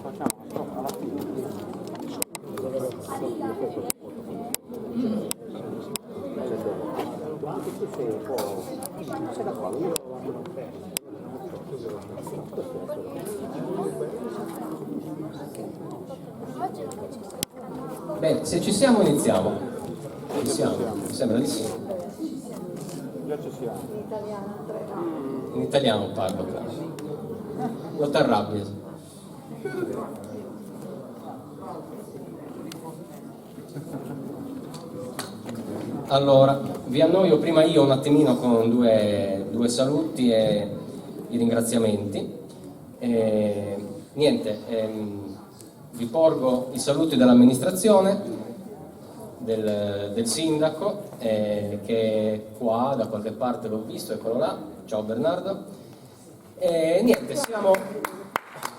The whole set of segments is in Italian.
Facciamo alla fine. Anche se sei un po'... sei d'accordo? Io non penso. Bene, se ci siamo iniziamo. Ci siamo, mi sembra di sì. Già ci siamo. In italiano parlo, claro. Non ti arrabbi. Allora, vi annoio prima io un attimino con due saluti e i ringraziamenti. Vi porgo i saluti dell'amministrazione, del sindaco, che è qua, da qualche parte l'ho visto, eccolo là. Ciao Bernardo. Siamo...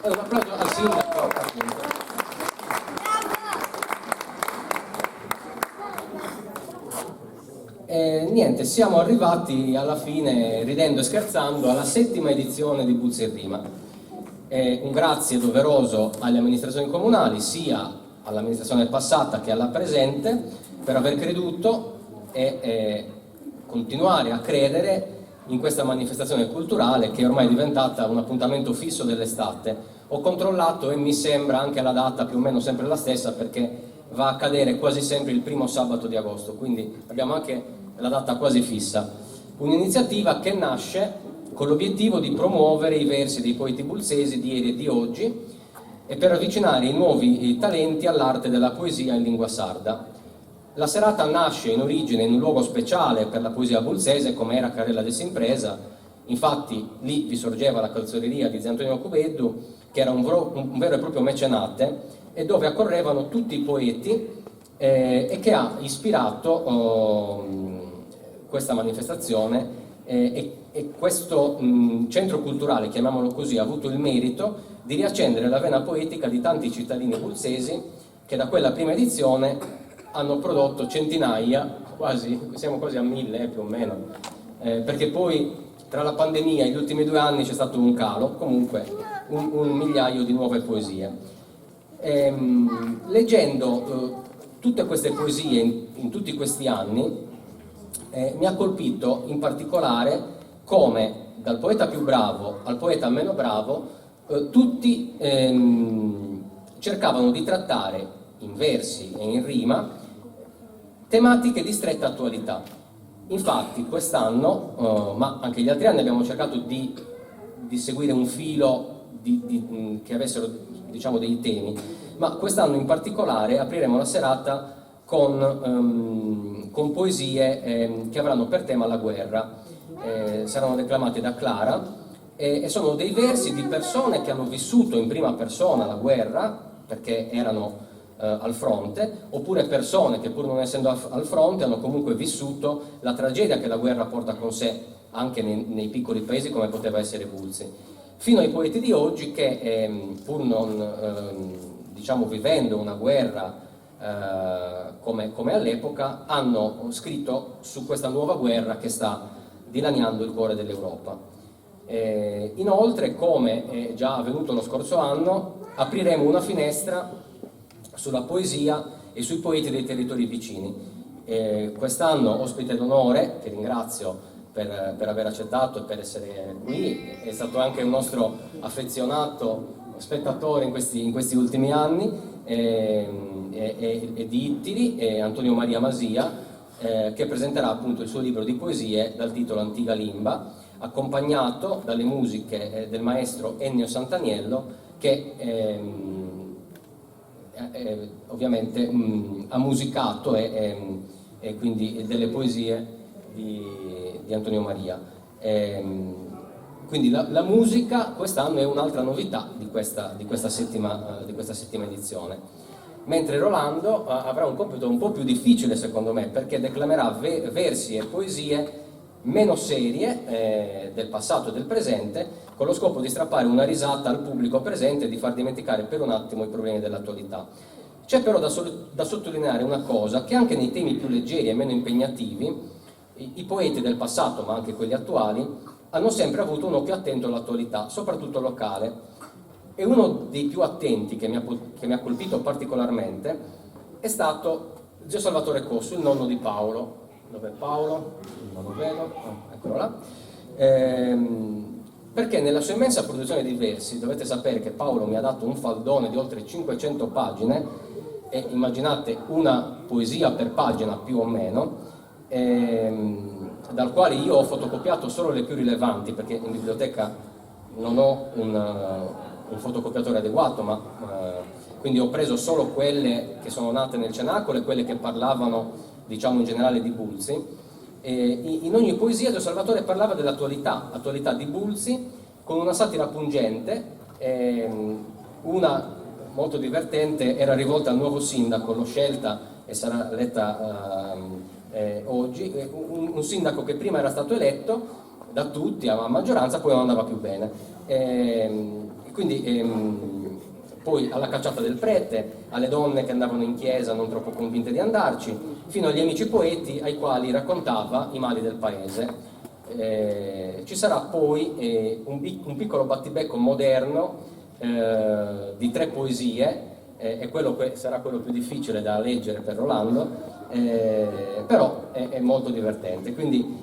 un applauso al sindaco, appunto. Siamo arrivati alla fine, ridendo e scherzando, alla 7ª edizione di Buzzi in Rima. Un grazie doveroso alle amministrazioni comunali, sia all'amministrazione passata che alla presente, per aver creduto e continuare a credere in questa manifestazione culturale che è ormai diventata un appuntamento fisso dell'estate. Ho controllato e mi sembra anche la data più o meno sempre la stessa, perché va a cadere quasi sempre il primo sabato di agosto, quindi abbiamo anche la data quasi fissa. Un'iniziativa che nasce con l'obiettivo di promuovere i versi dei poeti bulzesi di ieri e di oggi e per avvicinare i nuovi talenti all'arte della poesia in lingua sarda. La serata nasce in origine in un luogo speciale per la poesia bulzese come era Carrella de Simpresa. Infatti lì vi sorgeva la calzoleria di Zio Antonio Cubeddu, che era un vero e proprio mecenate, e dove accorrevano tutti i poeti, e che ha ispirato questa manifestazione, e questo centro culturale, chiamiamolo così, ha avuto il merito di riaccendere la vena poetica di tanti cittadini bulzesi che da quella prima edizione hanno prodotto centinaia, siamo quasi a 1000 più o meno, perché poi tra la pandemia e gli ultimi 2 anni c'è stato un calo, comunque un migliaio di nuove poesie. Leggendo tutte queste poesie in tutti questi anni, mi ha colpito in particolare come dal poeta più bravo al poeta meno bravo tutti cercavano di trattare in versi e in rima tematiche di stretta attualità. Infatti quest'anno, ma anche gli altri anni, abbiamo cercato di seguire un filo che avessero, diciamo, dei temi, ma quest'anno in particolare apriremo la serata con poesie che avranno per tema la guerra. Saranno declamate da Clara e sono dei versi di persone che hanno vissuto in prima persona la guerra, perché erano al fronte, oppure persone che pur non essendo al fronte hanno comunque vissuto la tragedia che la guerra porta con sé anche nei piccoli paesi come poteva essere Bulzi, fino ai poeti di oggi che pur non diciamo vivendo una guerra come all'epoca, hanno scritto su questa nuova guerra che sta dilaniando il cuore dell'Europa. Inoltre, come è già avvenuto lo scorso anno, apriremo una finestra sulla poesia e sui poeti dei territori vicini. Quest'anno ospite d'onore, che ringrazio per aver accettato e per essere qui, è stato anche un nostro affezionato spettatore in questi ultimi anni, e di Ittiri, Antonio Maria Masia, che presenterà appunto il suo libro di poesie dal titolo Antica Limba, accompagnato dalle musiche del maestro Ennio Santaniello, che ovviamente ha musicato e quindi delle poesie di Antonio Maria. Quindi la musica quest'anno è un'altra novità di questa settima edizione, mentre Rolando avrà un compito un po' più difficile secondo me, perché declamerà versi e poesie meno serie del passato e del presente, con lo scopo di strappare una risata al pubblico presente e di far dimenticare per un attimo i problemi dell'attualità. C'è però da sottolineare una cosa, che anche nei temi più leggeri e meno impegnativi I poeti del passato, ma anche quelli attuali, hanno sempre avuto un occhio attento all'attualità, soprattutto locale. E uno dei più attenti che mi ha colpito particolarmente è stato Zio Salvatore Cossu, il nonno di Paolo. Dov'è Paolo? Non lo vedo, eccolo là. Perché nella sua immensa produzione di versi, dovete sapere che Paolo mi ha dato un faldone di oltre 500 pagine, e immaginate una poesia per pagina più o meno, dal quale io ho fotocopiato solo le più rilevanti, perché in biblioteca non ho un fotocopiatore adeguato, quindi ho preso solo quelle che sono nate nel Cenacolo e quelle che parlavano, diciamo, in generale di Bulzi. In ogni poesia Gio Salvatore parlava dell'attualità di Bulzi, con una satira pungente. Una molto divertente era rivolta al nuovo sindaco, l'ho scelta e sarà letta oggi, un sindaco che prima era stato eletto da tutti a maggioranza, poi non andava più bene. Poi alla cacciata del prete, alle donne che andavano in chiesa non troppo convinte di andarci, fino agli amici poeti ai quali raccontava i mali del paese. Ci sarà poi un piccolo battibecco moderno di 3 poesie, e sarà quello più difficile da leggere per Rolando, però è molto divertente. Quindi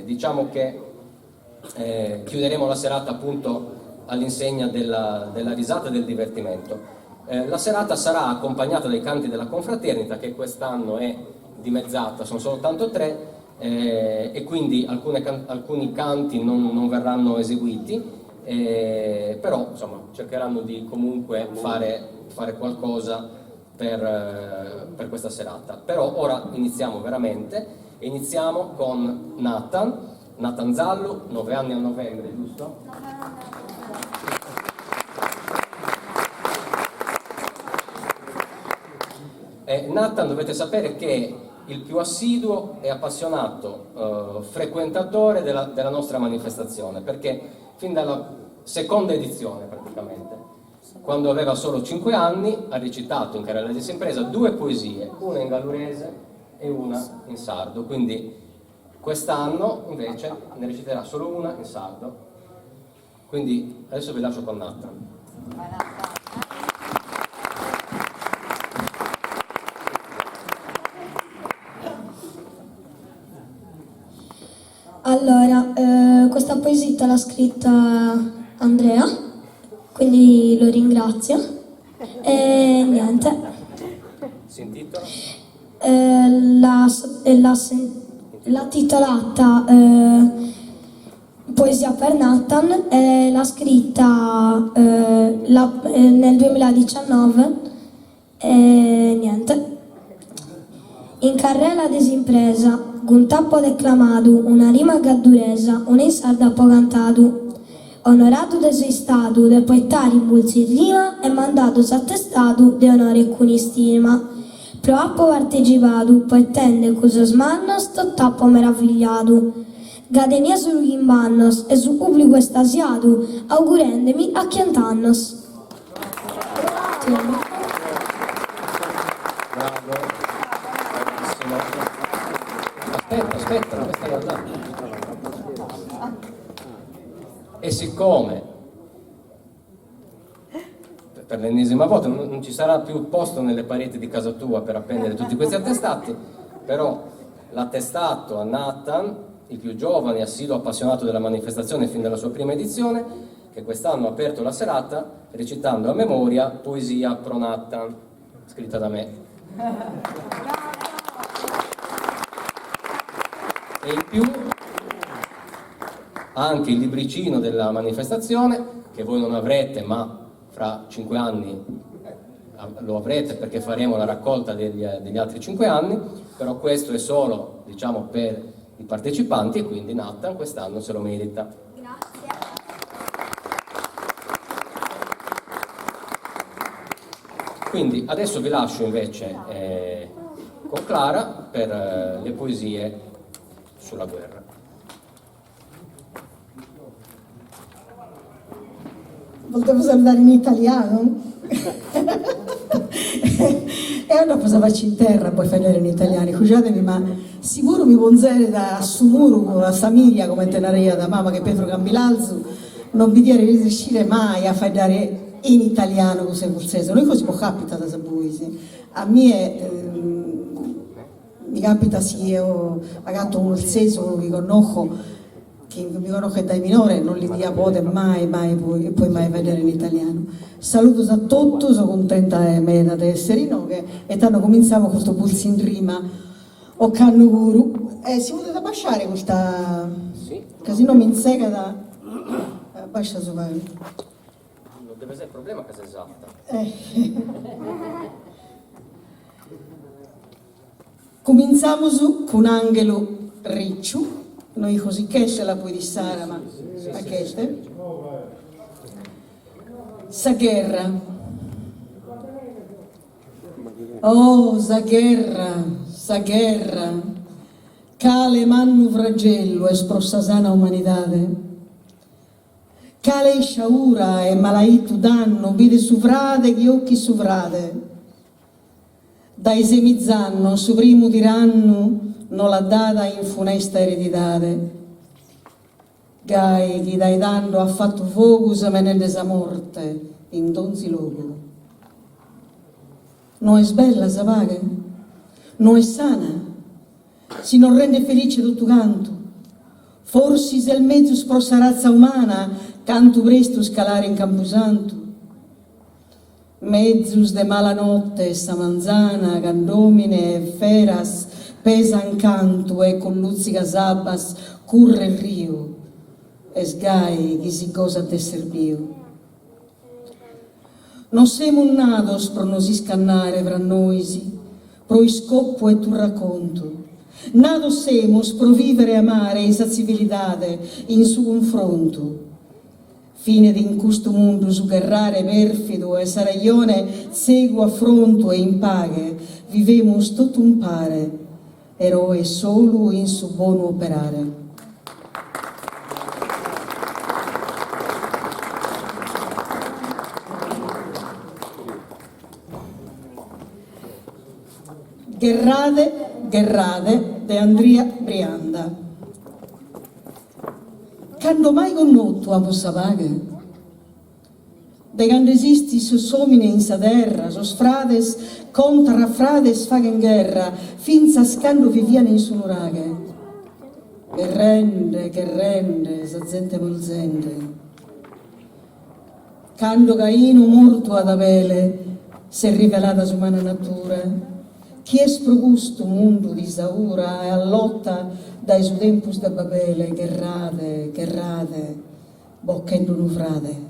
diciamo che chiuderemo la serata appunto all'insegna della risata e del divertimento. La serata sarà accompagnata dai canti della confraternita, che quest'anno è dimezzata, sono soltanto 3, e quindi alcuni canti non verranno eseguiti, però insomma cercheranno di comunque fare qualcosa per questa serata. Però ora iniziamo veramente, e iniziamo con Nathan Zallu, 9 anni a novembre, giusto? Nathan, dovete sapere che è il più assiduo e appassionato frequentatore della nostra manifestazione, perché fin dalla seconda edizione praticamente, quando aveva solo 5 anni, ha recitato in Carrella di Sempresa 2 poesie, una in gallurese e una in sardo. Quindi quest'anno invece ne reciterà solo una in sardo. Quindi adesso vi lascio con Nathan. Allora, questa poesia l'ha scritta Andrea, quindi lo ringrazio. E niente. Si intitola? L'ha titolata Poesia per Nathan, e l'ha scritta nel 2019. E niente. In carrella desimpresa, un tappo declamadu, una rima gadduresa, un in sarda po cantadu. Onorato de sei statu, de poetari in Bulzi rima, e mandato s'attestatu de onore e cunistima. Pro appo partecipatu, poetende cusos mannos, sto tappo meravigliatu. Gadenia su gimbannos e su pubblico estasiatu, augurendemi a chiantannos. Aspetta, dove stai andando? E siccome per l'ennesima volta non ci sarà più posto nelle pareti di casa tua per appendere tutti questi attestati, però l'attestato a Nathan, il più giovane e assiduo appassionato della manifestazione fin dalla sua prima edizione, che quest'anno ha aperto la serata recitando a memoria Poesia pro Nathan, scritta da me. E in più anche il libricino della manifestazione, che voi non avrete, ma fra 5 anni lo avrete, perché faremo la raccolta degli altri 5 anni, però questo è solo, diciamo, per i partecipanti, e quindi Nathan quest'anno se lo merita. Grazie. Quindi adesso vi lascio invece con Clara per le poesie sulla guerra. Potevo andare in italiano? E allora cosa faccio in terra poi fare in italiano? Scusatemi, ma sicuro mi ponzere da Sumuru con la famiglia come tenaria da mamma che Pietro Cambilalzu non vi dire di riuscire mai a fare in italiano così pulsese. Noi così può capita da Sabuisi. A me mi capita se io pagato un senso che mi conosco dai minore, non li dia pote mai poi mai vedere in italiano. Saluto a tutti, sono contenta di essere no, e tanto cominciamo con questo pulso in rima o canno guru. Si potete abbasciare questa, Sì. così non mi insega da abbascia su vai. Non deve essere il problema che sei esatta. Cominciamo con Angelo Ricciu. Noi così che se la puoi di Sara, ma a che ste? Sagherra. Oh, Sagherra. Cale mannu fragello e sprossasana umanidade. Cale sciaura e malaitu danno, vide suvrade che occhi suvrade. Dai semizzanno, su primo tiranno, non la data in funesta ereditade. Gai chi dai dando ha fatto focus menendesa morte in donzi logo. Non è bella sa paga? Non è sana? Si non rende felice tutto canto? Forse se il mezzo sprossa razza umana, canto presto scalare in Camposanto? Mezzus de malanotte, sa manzana, candomine e feras, pesan canto e con luzzica sabbas curre il rio e sgai chi si cosa te servio. Non siamo un nados pro non si scannare fra noisi, pro scoppo e tu racconto. Nados semos pro vivere e amare in sa civilidade, in su confronto. Fine di in questo mondo su guerrare perfido e saraglione seguo affronto e in paghe, vivemus tutto un pare, eroe solo in su buono operare. Gherrade de Andrea Brianda. Quando mai conosciuto a vostra vaga? De quando esisti sos omine in sa terra, sos frades contra frades fagen guerra, finza scando viviane in su nuraghe. Che rende, sa gente volzende. Quando Caino morto ad Abele, si è rivelata su umana natura, chi è sprogusto mondo di Saura e a lotta dai su tempus da Babele, gherrade, boccendo un frade.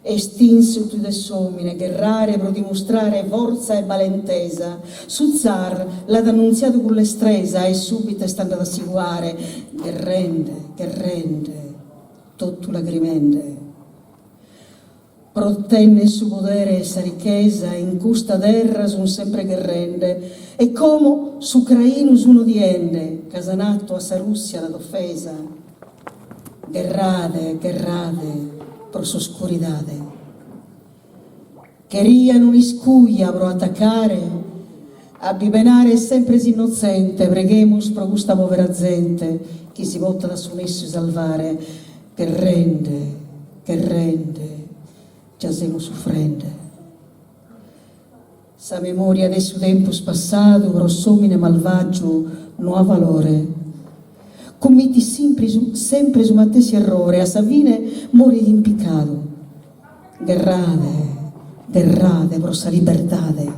Estinse tu dess'omine, gherrare pro dimostrare forza e valentesa. Su zar l'ha annunziato con l'estresa e subito è stata ad assiguare che rende, tutto lagrimende. Protenne su podere e sa ricchezza, in custa terra son sempre che rende, e come su Crainus uno diende, casanato a sa Russia la difesa. Gherrade, pro s'oscuridade. Cheria non iscuglia pro attaccare, a bibenare sempre innocente, preghemus pro questa povera gente, chi si vota da su messo salvare, che rende, già siamo soffrende. Sa memoria del suo tempo passato, grossomine malvagio, non ha valore. Commiti sempre su mattesi errore, a Savine mori di impiccato. Gherrade, pro sa libertade.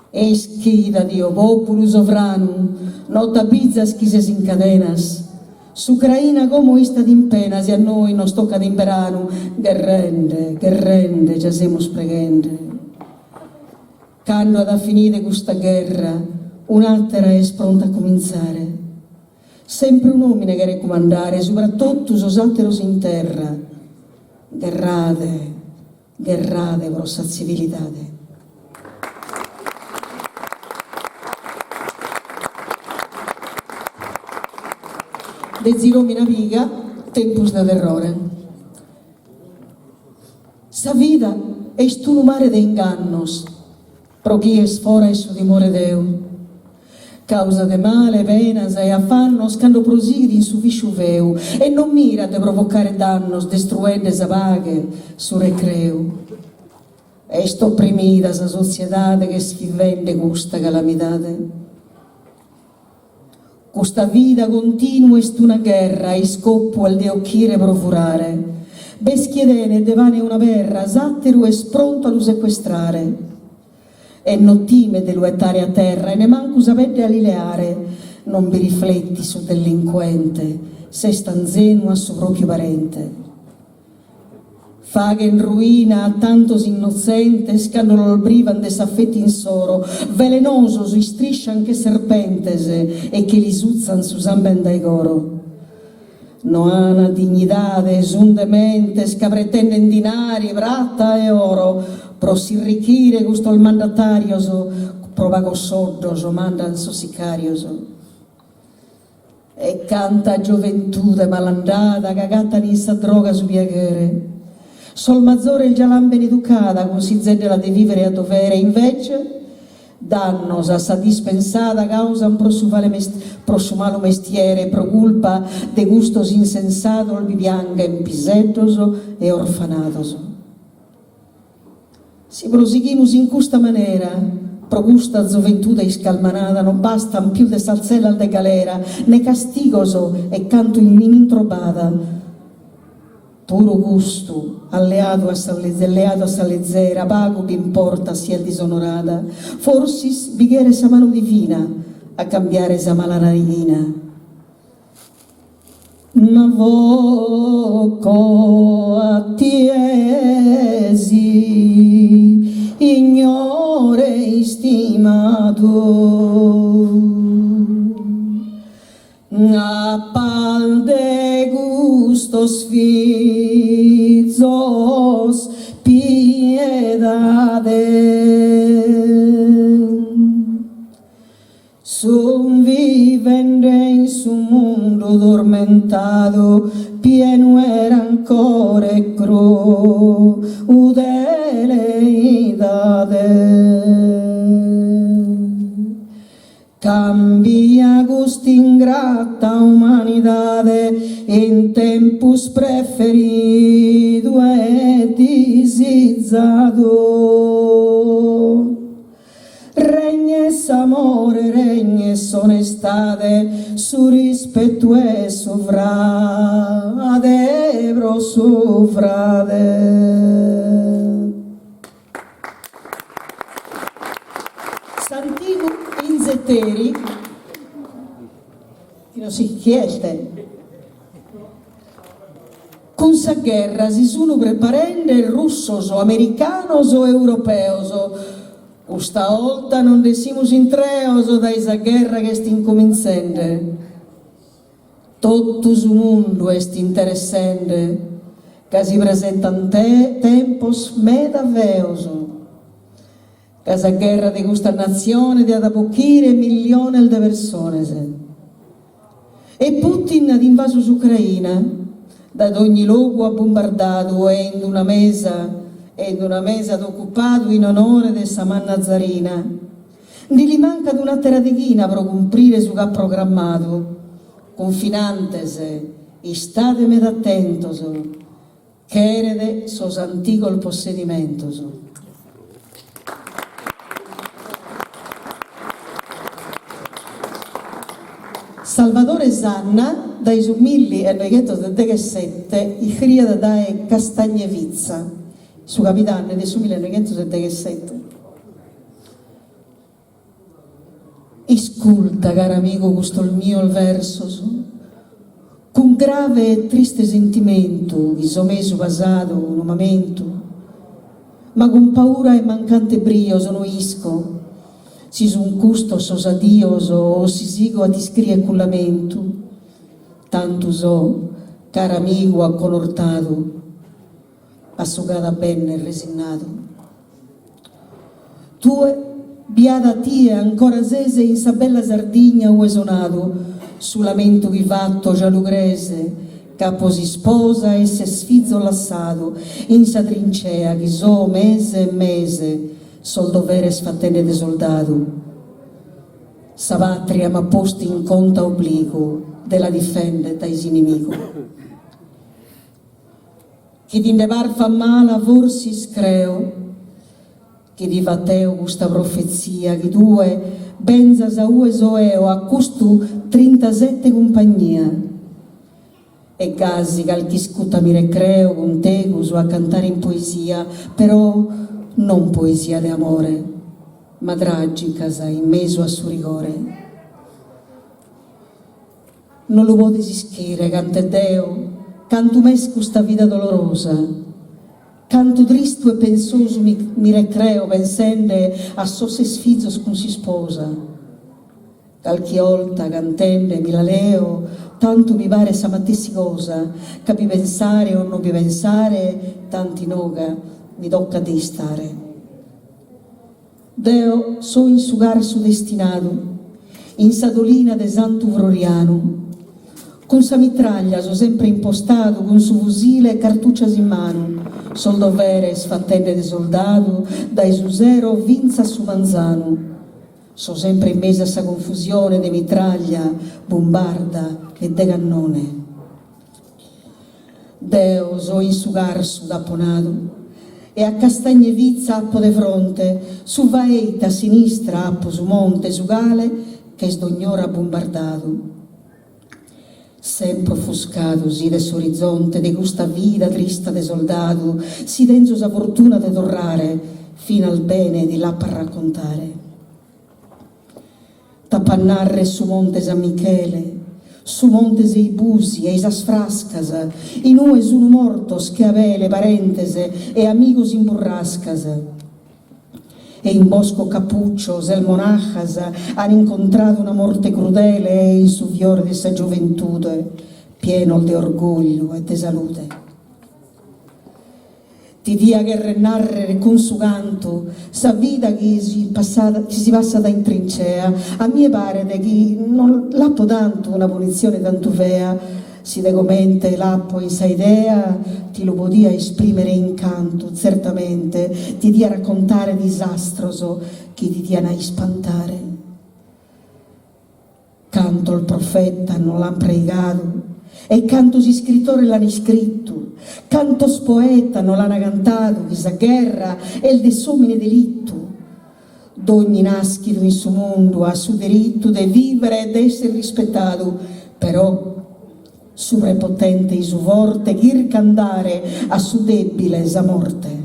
E schida Dio, popolo sovrano, nota bizzas chi se incadenas. S'Ucraina come ista d'impenas e a noi non tocca d'imperano, che rende, già siamo spreghende. Quando ad finire questa guerra, un'altra è pronta a cominciare. Sempre un uomine che raccomandare, soprattutto sos alteros in terra. Gherrade, pro sa civilidade. De Ziromina Viga, tempus de terrore. Sa vida est un mare de ingannos, pro chi è sfora e su dimore Deu. Causa de male, penas e affannos cando prosighi in su visciuveu e non mira de provocare dannos destruende sa paghe su recreu. Est opprimida sa sociedade che sfivende custa calamidade. Questa vita continua est una guerra e scoppo al de occhire provurare. Beschiedene devane una verra, satteru è pronto a lo sequestrare. E non time de lo ettare a terra e ne manco sapete alileare. Non vi rifletti su delinquente, se stanzenu a suo proprio parente. Faga in ruina a tantos innocentes che hanno brivan de s'affetti in soro, velenoso sui striscian che serpentese e che li suzzan su zamben dai goro. No ana dignidade, sun dementes che pretenden dinari, bratta e oro, pro si arricchire gusto il mandatarioso, provago soddoso, mandan so sicarioso. E canta gioventù malandata, cagata in sa droga su piacere. Sol maggiore il gialan beneducata, così zedela de vivere a dovere, invece dannos a sa dispensata causa un prosumalo mestiere, pro culpa de gustos insensato, il bibianga impisettoso e orfanatoso. Si prosighimus in questa maniera, pro gusta gioventù de iscalmanata, non bastan più de salzella al de galera, ne castigoso e canto in introvata. Puro gusto, alleato a sa leggera, pago che importa sia disonorata, forsis bighere sa mano divina a cambiare sa malanarina. Ma voco a tiesi, ignore stimato, a pal de gustos fizos piedade, son vivende in su mundo dormentado, pieno era ancora e crudele idade. Cambia gusti ingrata umanidade in tempus preferido e disizzato. Regnes amore, regnes onestade, su rispetto e sovrade, bro sovrade. Santigo Inzetteri, che non si chiede, con sa guerra si sono preparando russos o americanos o europeos. Questa volta non desimus intreos da esa guerra che sta incominciando. Tutto il mondo est interessante, che si presentan tempos medaveos. Casa guerra di questa nazione di adabocchire milioni di persone. E Putin ha invaso l'Ucraina, da ogni luogo ha bombardato e in una mesa occupato in onore di Saman Zarina. Di li manca di una teradighina per cumplire su che ha programmato. Confinantese, statemi attentos, che erede sos antico possedimentos. Salvatore Zanna, dai su 1977, i criada da Castagnevizza, su capitano del 1977. Ascolta, caro amico, questo il mio il verso, con grave e triste sentimento, che sono messo passato un momento, ma con paura e mancante brio sono isco. Si son custo sosadioso o si sigo a discrie con lamento, tanto so, caro amico acconortato, assugata bene e resignato. Tue, biada tie, ancora sese in sa bella Sardegna uesonato, su lamento vivatto giallugrese, capo si sposa e se sfizzo lassato, in sa trincea che so mese e mese, sol dovere sfattene de soldado, sa patria ma posti in conta obbligo della difende dai inimico. Chi di nevar fa mala vorsi screo, chi di vateo questa profezia, chi due benza saue soeo a custu 37 compagnia, e gasi cal chi scuta mi recreo con teguso a cantare in poesia, però non poesia d'amore, ma tragica in meso a suo rigore. Non lo può desischire, cante Deo, canto mesco sta vita dolorosa, canto tristo e pensoso mi recreo, pensende a so se sfizos con si sposa. Qualche volta cantende mi la leo, tanto mi pare sa mattessi cosa, capi pensare o non mi pensare, tanti noga mi tocca di stare. Deo so in sugar su destinato, in sadolina de Santo Vroriano, con sa mitraglia so sempre impostato, con su fusile e cartuccias in mano, sol dovere sfattende de soldato, dai su zero vinza su manzano. So sempre in mezzo a sa confusione de mitraglia, bombarda e de cannone. Deo so in sugar su d'apponato, e a castagne vizza appo de fronte, su vaeta a sinistra appo su monte, su gale, che sdognora bombardato. Sempre offuscato si de s'orizzonte, de gusta vida trista de soldato, si denso sa fortuna de torrare, fino al bene di là per raccontare. Tappannarre su monte San Michele, su monte sei busi e isas frascas, in ue sono mortos che avele parentese e amigos in burrascas. E in bosco Capuccio, el monachas, han incontrato una morte crudele e in su fiore di sa gioventù, pieno di orgoglio e di salute. Ti dia che renarre con su canto sa vita che si passa da in trincea, a mie pare che non l'appo tanto una punizione tanto fea, si degomente l'appo in sa idea, ti lo podia esprimere in canto, certamente, ti dia raccontare disastroso, che ti dia a spantare. Canto il profeta non l'han pregato, e cantos scrittore l'hanno scritto, cantos poeta non l'hanno cantato, che sa guerra è il desumine delitto. D'ogni nascido in suo mondo ha su diritto di vivere ed essere rispettato, però su prepotente e su forte chir candare a su debile sa morte.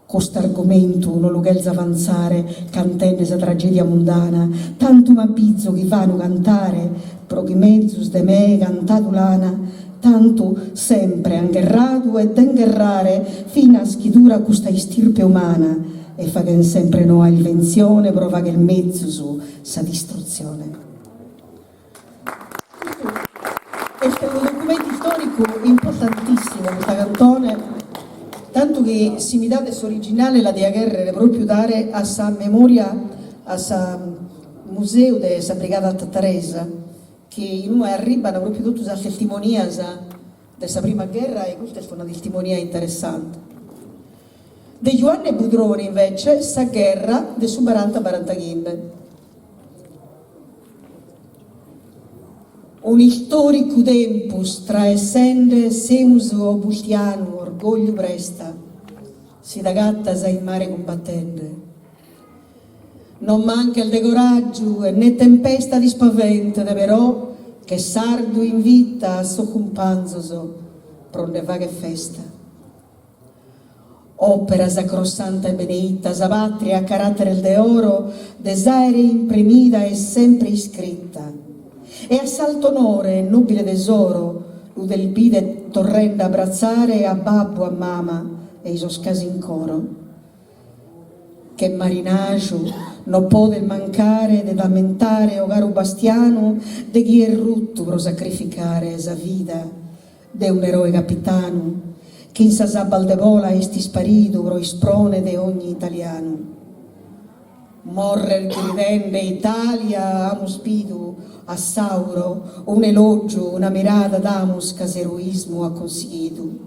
Quest'argomento non lo gelza avanzare, cantende sa tragedia mondana, tanto m'abbizzo che fanno cantare, pro chi mezzus de me cantato lana, tanto sempre angherrato ed ingherrare, fino a schidura questa istirpe umana, e fa che sempre no a invenzione, prova che il mezzo su sa distruzione. Questo è un documento storico importantissimo, questa cantone, tanto che si mi date originale la dea guerra proprio dare a sa memoria, a sa museo de sa brigata tattaresa, che in una arrivano proprio tutte le testimonianze della prima guerra, e questa è una testimonia interessante. De Giovanni Budroni invece sa guerra de su 40-45. Un storico tempus tra essende semus obultiano, orgoglio presta, si da gatta sa in mare combattende. Non manca il de coraggio né tempesta di spavento, però che sardo in vita a so companzo pronde va che festa. Opera sacrosanta e benedita, sa patria a carattere de oro, desaire imprimita e sempre iscritta. E a salto onore, nobile tesoro, lu del bide torrenda abbrazzare a babbo, a mamma e i scasi in coro. Che marinaggio non può mancare de lamentare o caro bastiano de chi è rutto pro sacrificare sa vita de un eroe capitano che in sa sabaldevola esti sparito pro isprone de ogni italiano. Morrer gridende Italia amus pidu a Sauro, un elogio, una mirata d'amus che eroismo ha conseguito.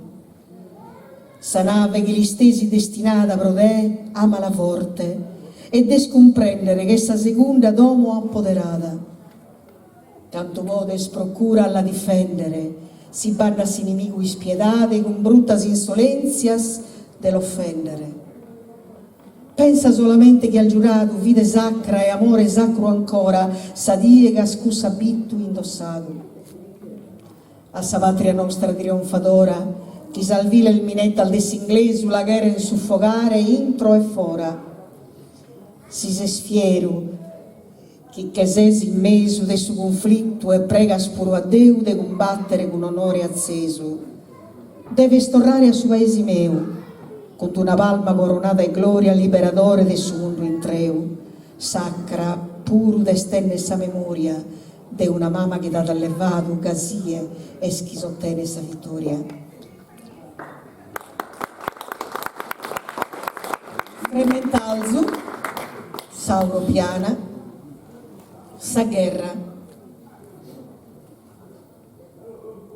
sa nave che gli stesi destinata prodè ama la forte e descomprendere che essa seconda d'uomo appoderata. Tanto podes procura alla difendere, si bandas inimigo ispiedate con bruttas insolenzias dell'offendere. Pensa solamente che al giurato vide sacra e amore sacro ancora s'adiega scusa bittu indossato. A sa patria nostra trionfadora chi salvile il minetta al desinglesu la guerra in suffogare intro e fora. Si se sfieru chi che sesi in mesu de su conflitto e prega spuro a Deu de combattere con onore acceso. Deve stornare a su paesi meu con una palma coronata e gloria liberatore del suo mondo in treu, sacra pur d'estende sa memoria de una mamma che data allevato gasie e schisottene sa vittoria. Crementalzu, Sauro Piana, sa guerra.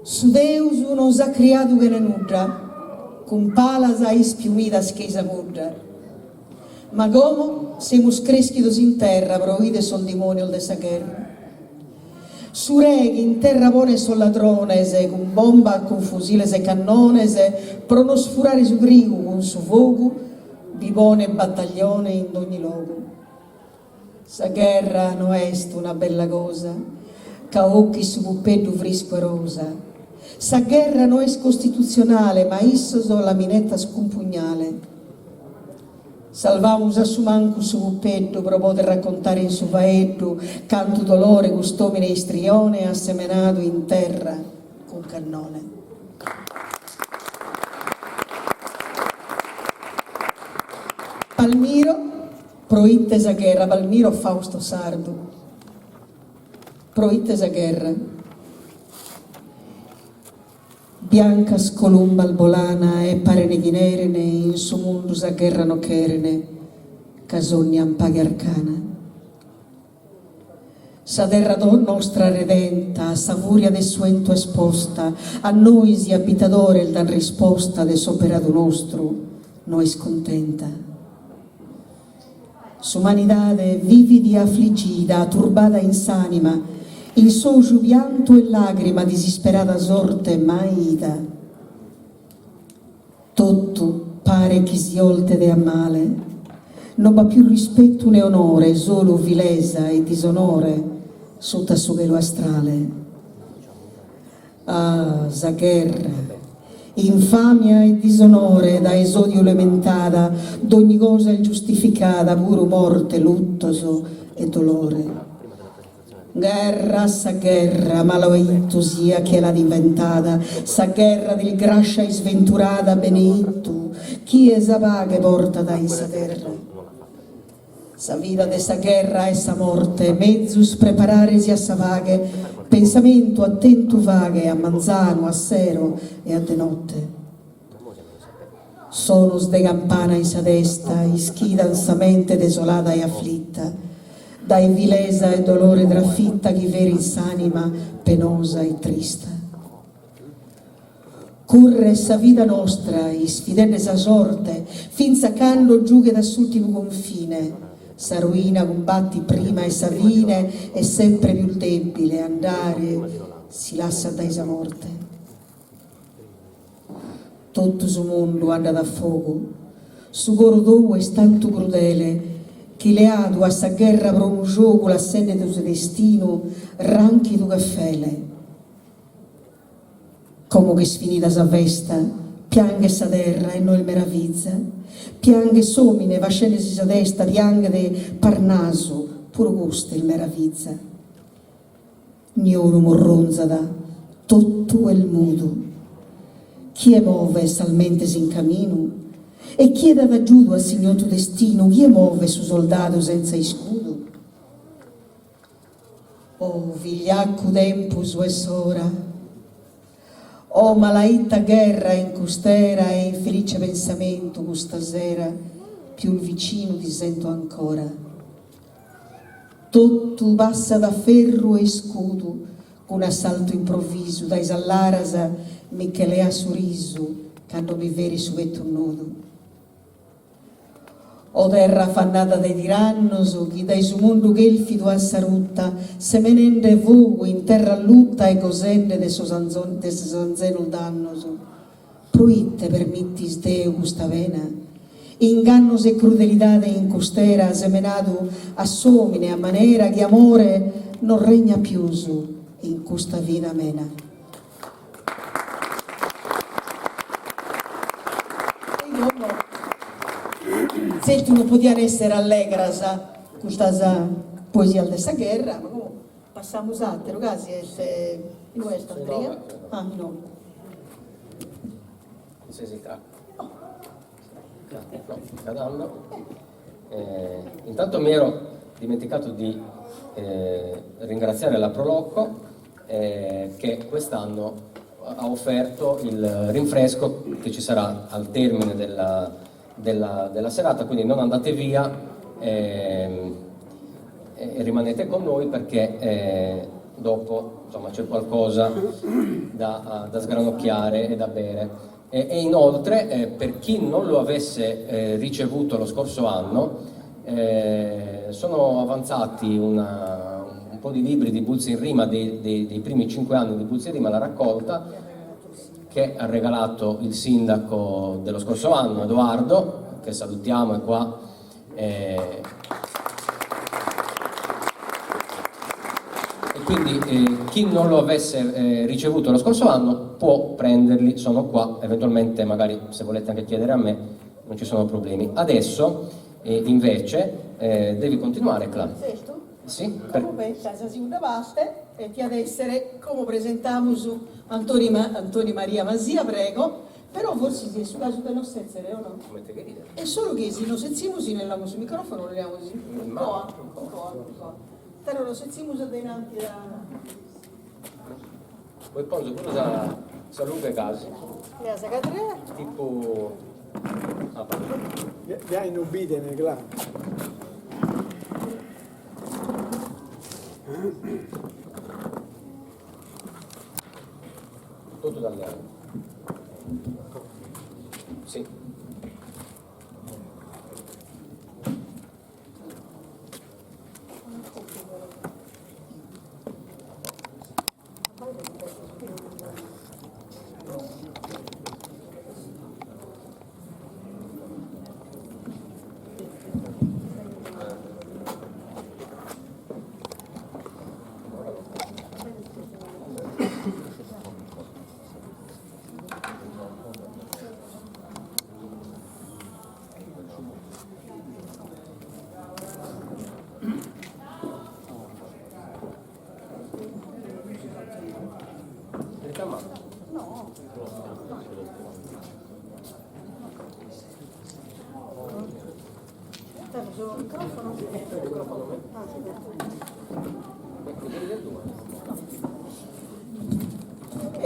Su Deus non s'ha criato che ne nudra, con palas a ispiumidas che sa mudra. Ma come semus creschidos in terra, provide sol demonio de sa guerra. Su reghi in terra pone sol ladronese, con bomba, con fusiles e cannonese, pro non sfurare su grigo con su fuoco, bibone e battaglione in ogni luogo. Sa guerra non est una bella cosa, ca occhi su puppeddu frisco e rosa. Sa guerra non è costituzionale, ma isso so la minetta scompugnale. Salvamus a su manco su puppeddu, pro poter raccontare in su vaeddu, canto dolore, customine istrione, assemenato in terra con cannone. Palmiro, proitte sa guerra, Palmiro Fausto Sardo, proitte sa guerra. Bianca scolumba albolana e parene di nerene in su mondo sa guerra no cherene, casogna ampaghe arcana. Sa terra nostra redenta, sa furia de suento esposta, a noi si abitadore il dan risposta de s'operato nostro, noi scontenta. S'umanidade vividi affliggida, turbata in s'anima, in soju pianto e lagrima disisperata sorte mai ida. Tutto pare chi si olte de a male, non va più rispetto né onore, solo vilesa e disonore sotto su velo astrale. Ah, sa guerra, infamia e disonore da esodio elementada, d'ogni cosa ingiustificata, puro morte, luttoso e dolore. Guerra, sa guerra, maloito sia che l'ha diventata, sa guerra del grascia e sventurata, benedetto, chi è sa paga porta da in sa terra. Sa vita de sa guerra e sa morte, mezzus prepararesi a sa vaghe, pensamento attento vaghe, a manzano, a sero e a de notte. Sonos de campana in sa testa, ischidan sa mente desolata e afflitta, dai vilesa e dolore trafitta chi veri s'anima penosa e trista. Curre sa vita nostra, sfidende sa sorte, fin sacando giù che da s'ultimo confine, sa ruina combatti prima e sa fine, e sempre più il debile andare si lascia dai sa morte. Tutto su mondo anda da fuoco, su coro è tanto crudele, chi le ha a sa guerra pro un gioco la senne del suo destino ranchi du caffele. Come che sfinita sa vesta, piange sa terra e noi il meraviglia, piange somine, vascenesi sa testa, piange de Parnaso, puro gusto il meraviglia. Nioro morronzada, tutto il mudo, chi è move salmente in cammino, e chieda da giudo al Signor tuo destino, chi muove su soldato senza scudo. Oh, vigliacco tempus es ora, oh, malaitta guerra in costera e infelice pensamento questa sera, più vicino ti sento ancora. Tutto passa da ferro e scudo, con assalto improvviso, dai sallarasa Michelea sorriso, quando mi veri su vetto nudo. O terra affannata dai tirannoso, chi dai su mondo che il fido a sarutta, semenende vogo in terra lutta e cosende de so sanzeno dannoso. Proitte permittis Deo custa vena, ingannos e crudelidade in costera, semenato a somine a manera che amore non regna più su in custa vita mena. Senti, non poteva essere allegra questa poesia di questa guerra, ma come passiamo a altro, casi è in questo, Andrea? Ah, no. Se si tratta. No, sta dando. Intanto mi ero dimenticato di ringraziare la Prolocco che quest'anno ha offerto il rinfresco che ci sarà al termine della serata, quindi non andate via e rimanete con noi perché dopo insomma, c'è qualcosa da sgranocchiare e da bere. E inoltre per chi non lo avesse ricevuto lo scorso anno sono avanzati un po' di libri di Buzzi in Rima dei primi 5 anni di Buzzi in Rima, la raccolta che ha regalato il sindaco dello scorso anno, Edoardo, che salutiamo, è qua. E quindi chi non lo avesse ricevuto lo scorso anno può prenderli, sono qua, eventualmente magari se volete anche chiedere a me, non ci sono problemi. Adesso invece devi continuare, Cla. Certo. Sì? Come pensa, la seconda parte e ti ad essere come presentiamo su Antoni Maria Masia, prego, però forse si è su caso di non sezzere o no? Come te che ride? È solo che se non sezziamo si nell'amo sul microfono, lo vediamo così. Un po'. Però lo sezziamo dinanzi da... Poi pongo pure sa lunga casi. La sagatra? Tipo... Ah, Ja in ubide nel glan. tutto italiano. Sì.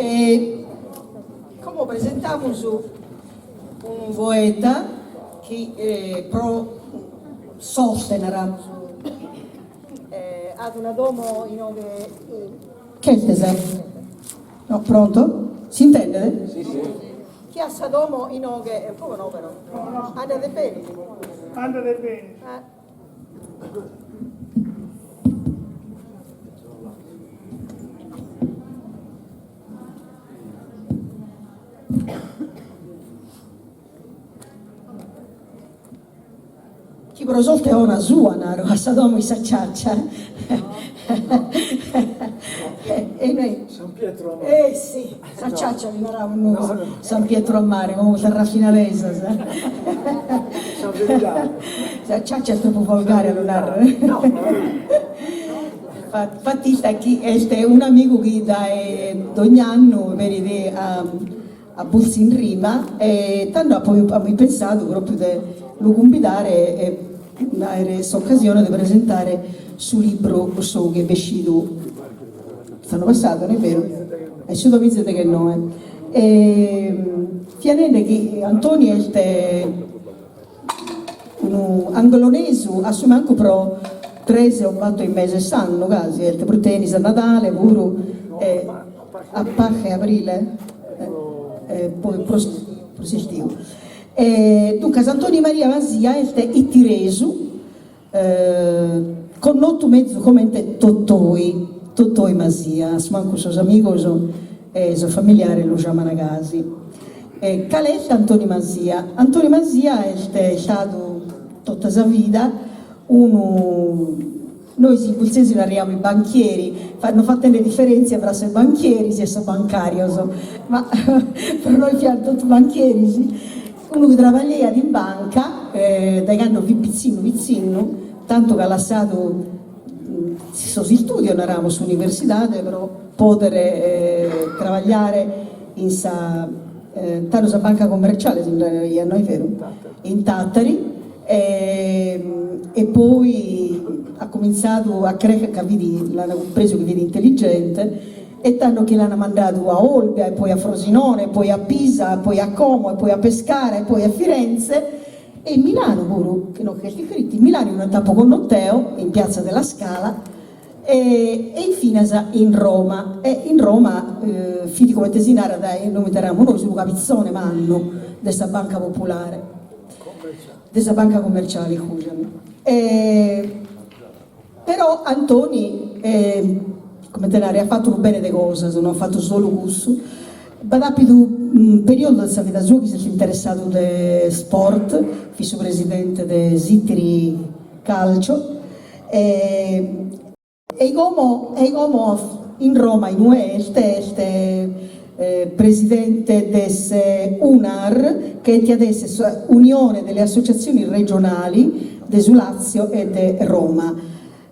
E come presentiamo su un poeta che pro sostenerà ad una domo in ove che tesoro? No, pronto? Si intende? Sì, sì. Chi ha Sadomo in ove come no però? Andate bene? Andate bene. Chi prosolte ho una sua naro, a Sadomo i sacciaccia. E noi... San Pietro a mare. Sì, sacciaccia mi naravano no. San Pietro a mare, come terra finalesa. San Verità. Sacciaccia è troppo volgare a non narrare. No. Infatti sta qui, è un amico che da ogni anno viene a Buzzi in Rima e tanto abbiamo pensato proprio di lo convidare e dare questa occasione di presentare sul libro che è uscito l'anno passato, non è vero? È uscito Mizzete che no Tienende che Antonio è un angolonese, assume anche pro 13 o 4 in mese sanno quasi, è per tennis a Natale, pure a Pacche aprile, poi Dunque, Antonio Maria Masia è itiresu, con notto mezzo come Tottoi Masia, smanco suoi amici e suoi familiari lo chiamano Gasi. Caletta Antonio Masia. Antonio Masia è stato tutta la vita noi impulsesi arriviamo i banchieri, fanno fatte le differenze tra i banchieri e i bancari, ma per noi siamo tutti banchieri, sì. Uno che lavora in banca, dai anni vicino, tanto che ha lasciato si studia, non eravamo su università, però poter lavorare in tanto banca commerciale, a noi vero, in Tattari, e poi ha cominciato a crescere, l'hanno preso che vede intelligente, e tanto che l'hanno mandato a Olbia, e poi a Frosinone, poi a Pisa, poi a Como, e poi a Pescara, e poi a Firenze, e in Milano pure, che non è scritto, in Milano in un tempo con Notteo, in Piazza della Scala, e infine in Roma. E in Roma, fidi come tesinara, noi metteremo noi sul capizzone manno della banca popolare, della banca commerciale, scusami. Però Antoni, come tenere, ha fatto un bene di cose, non ha fatto solo gusto. Badapido un periodo della vita sua che si è interessato di sport, vice presidente di Zitteri Calcio, e come in Roma, in UE, presidente del UNAR, che è adesso Unione delle Associazioni Regionali del Lazio e di Roma.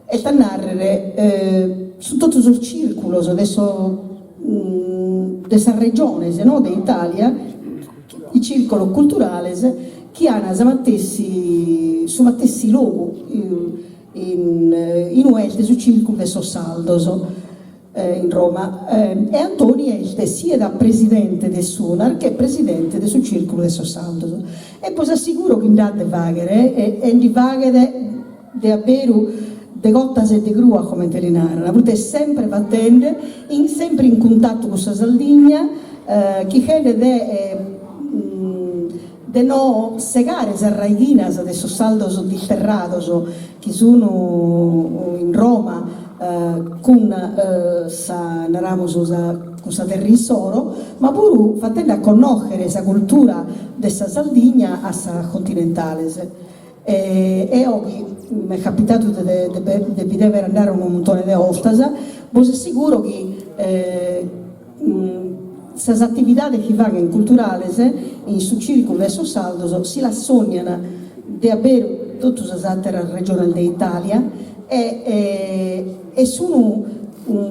E sta a narrare su tutto il circolo adesso della regione, no, d'Italia, il circolo culturale che hanno su mattessi logo in Ueste sul circolo del Sossaldo in Roma, e Antoni è sia da presidente del Sunar che presidente del circolo del Sossaldo, e poi assicuro che in date vaghere e di vaghere di avere de gottas e de grua, come te rinara, è sempre battendo, sempre in contatto con la Sardegna, che chiede de no segare le raidinas de Sossaldos disferrados che sono in Roma con sa terrissoro, ma pure facendo a conoscere la cultura della Sardegna a sa continentale. E oggi mi è capitato di vedere andare un montone di ostasa, ma sono sicuro che queste attività che fanno culturali in sul circolo del Sossaldo si la sognano di avere tutte le altre regioni d'Italia e sono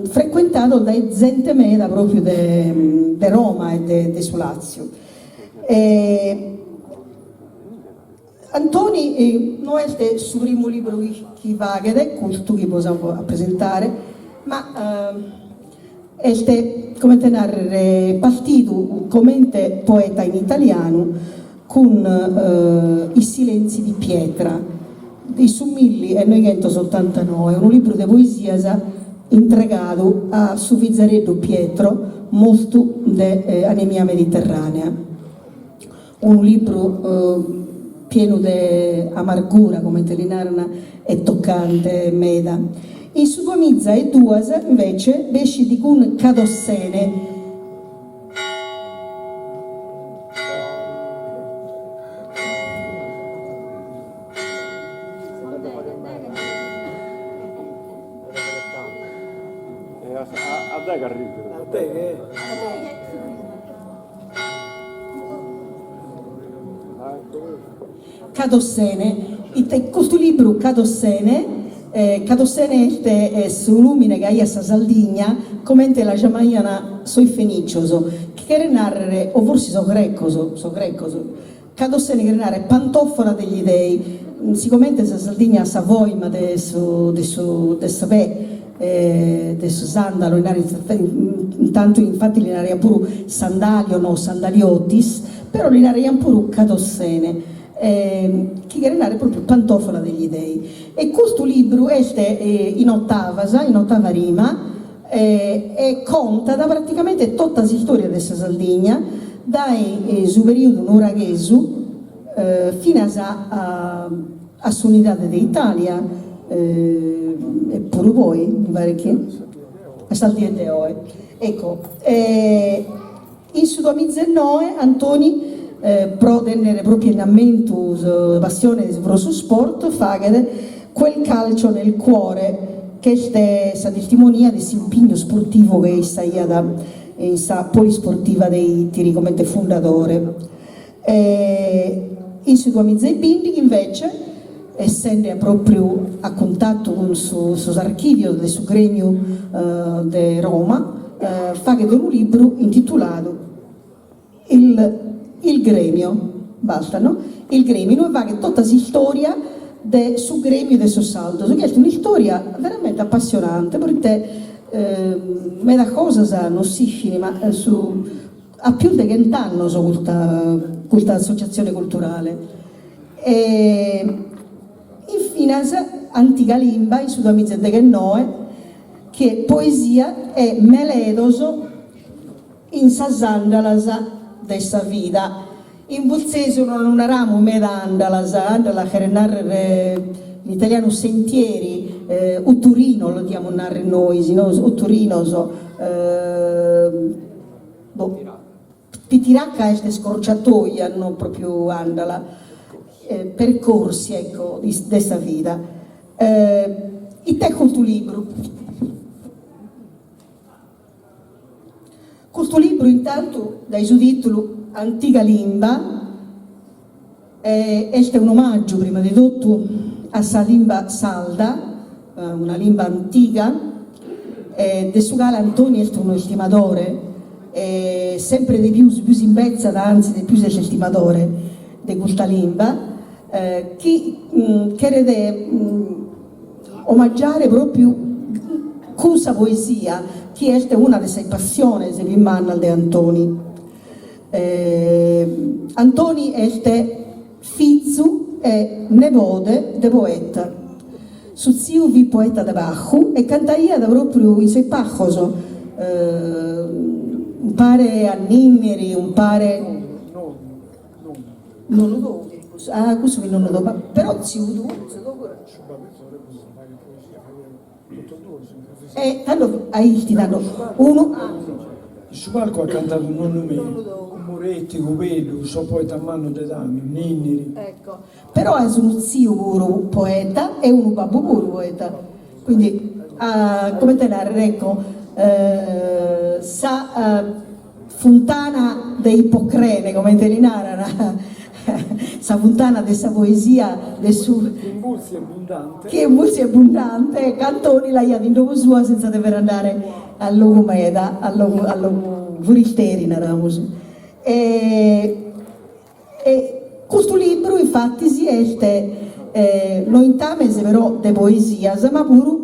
frequentate da gente meda proprio di Roma e di Lazio. Antoni non è il suo primo libro che va questo che possiamo presentare, ma è come tenere partito come poeta in italiano con I silenzi di pietra di su 1989, un libro di poesia entregato a su Vizzaretto Pietro, molto di anemia mediterranea, un libro pieno di amargura, come te l'inarna, e toccante meda. In su 2002 invece esce di un Cadossene. A te che arrivi. A te che? Cadossene, questo libro Cadossene è su lumine che ha a Sardegna, come la chiamano sui fenicioso, che narrare, o forse so grecoso, Cadossene che narrare pantofola degli dei, sicuramente la Sardegna sa voi, ma adesso sandalo, intanto infatti li narriamo pure sandalio, no, sandaliotis, però li narriamo pure Cadossene. Che era proprio pantofola degli dei, e questo libro è in ottava rima, e conta da praticamente tutta la storia della Sardegna, dai su periodo noraghesu fino a Unidade d'Italia e pure poi, mi pare che a Saldiete Oe. Ecco, in su 2019 Antoni pro tenere proprio in ammento passione pro su sport faghe quel calcio nel cuore che è questa testimonia dell'impegno sportivo che sta in sta polisportiva dei tiri come fondatore. In su 2020 invece, essendo proprio a contatto con sus archivio del suo gremio di Roma, fa che un libro intitolato Il gremio, basta, no? Il gremio, noi fa che tutta la storia del suo gremio e del suo saldo, che è una storia veramente appassionante, perché me da cosa non si finisce, ma a più di 20 anni so questa associazione culturale. Infine, Antica Limba, in Sud 2019, che poesia è meledoso in sasandalas dessa vita. In Bulzese non eravamo andala che narrare in italiano sentieri, Utturino lo diamo narrare noi, no? Utturino Pitiracca è scorciatoia, non proprio andala, percorsi ecco di questa vita. Il te questo libro. Questo libro intanto dai suo titolo Antica Limba è un omaggio prima di tutto a sa limba salda, una limba antica, del suo quale Antonio è uno estimatore, sempre di più in bezza, anzi di più estimatore di questa limba, che crede omaggiare proprio questa poesia, che è una delle sue passioni, se vi manna di Antoni. Antoni è figlio e nepote di poeta. Suo zio vi poeta da Bacchu e cantaia da proprio i suoi pacchos, un pare a Nimmeri, un pare non lo do, questo non lo do, però zio e tanto hai danno uno su palco ha cantato un nonno mio, con Moretti, Cupello, so poeta a mano di danno, Ninneri. Ecco, però è uno zio puro poeta e uno babbo puro poeta, quindi come te narrare, ecco, fontana dei Ippocrene, come te li narrano, sa fontana dessa poesia del suo che è molto abbondante, Cantoni la ia di nuovo sua senza dover andare a Logomeda, a Vuristeri e questo libro infatti si è non in tamese però de poesia ma pure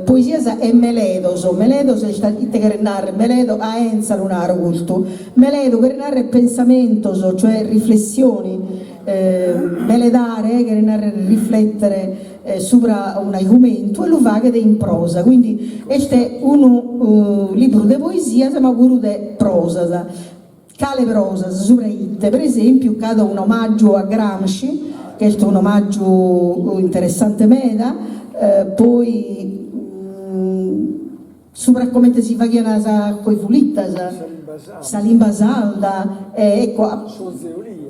poesia è meledos è che narra meledo a enza lunaro gusto meledo che narra pensamentos cioè riflessioni meledare che narra riflettere sopra un argomento e lo fa che è in prosa, quindi questo è un libro di poesia ma pure di prosa cale prosa sopra it, per esempio cade un omaggio a Gramsci che è un omaggio interessante meda, poi sopra come si fa chiamare con i fulitta Salimba Salda ecco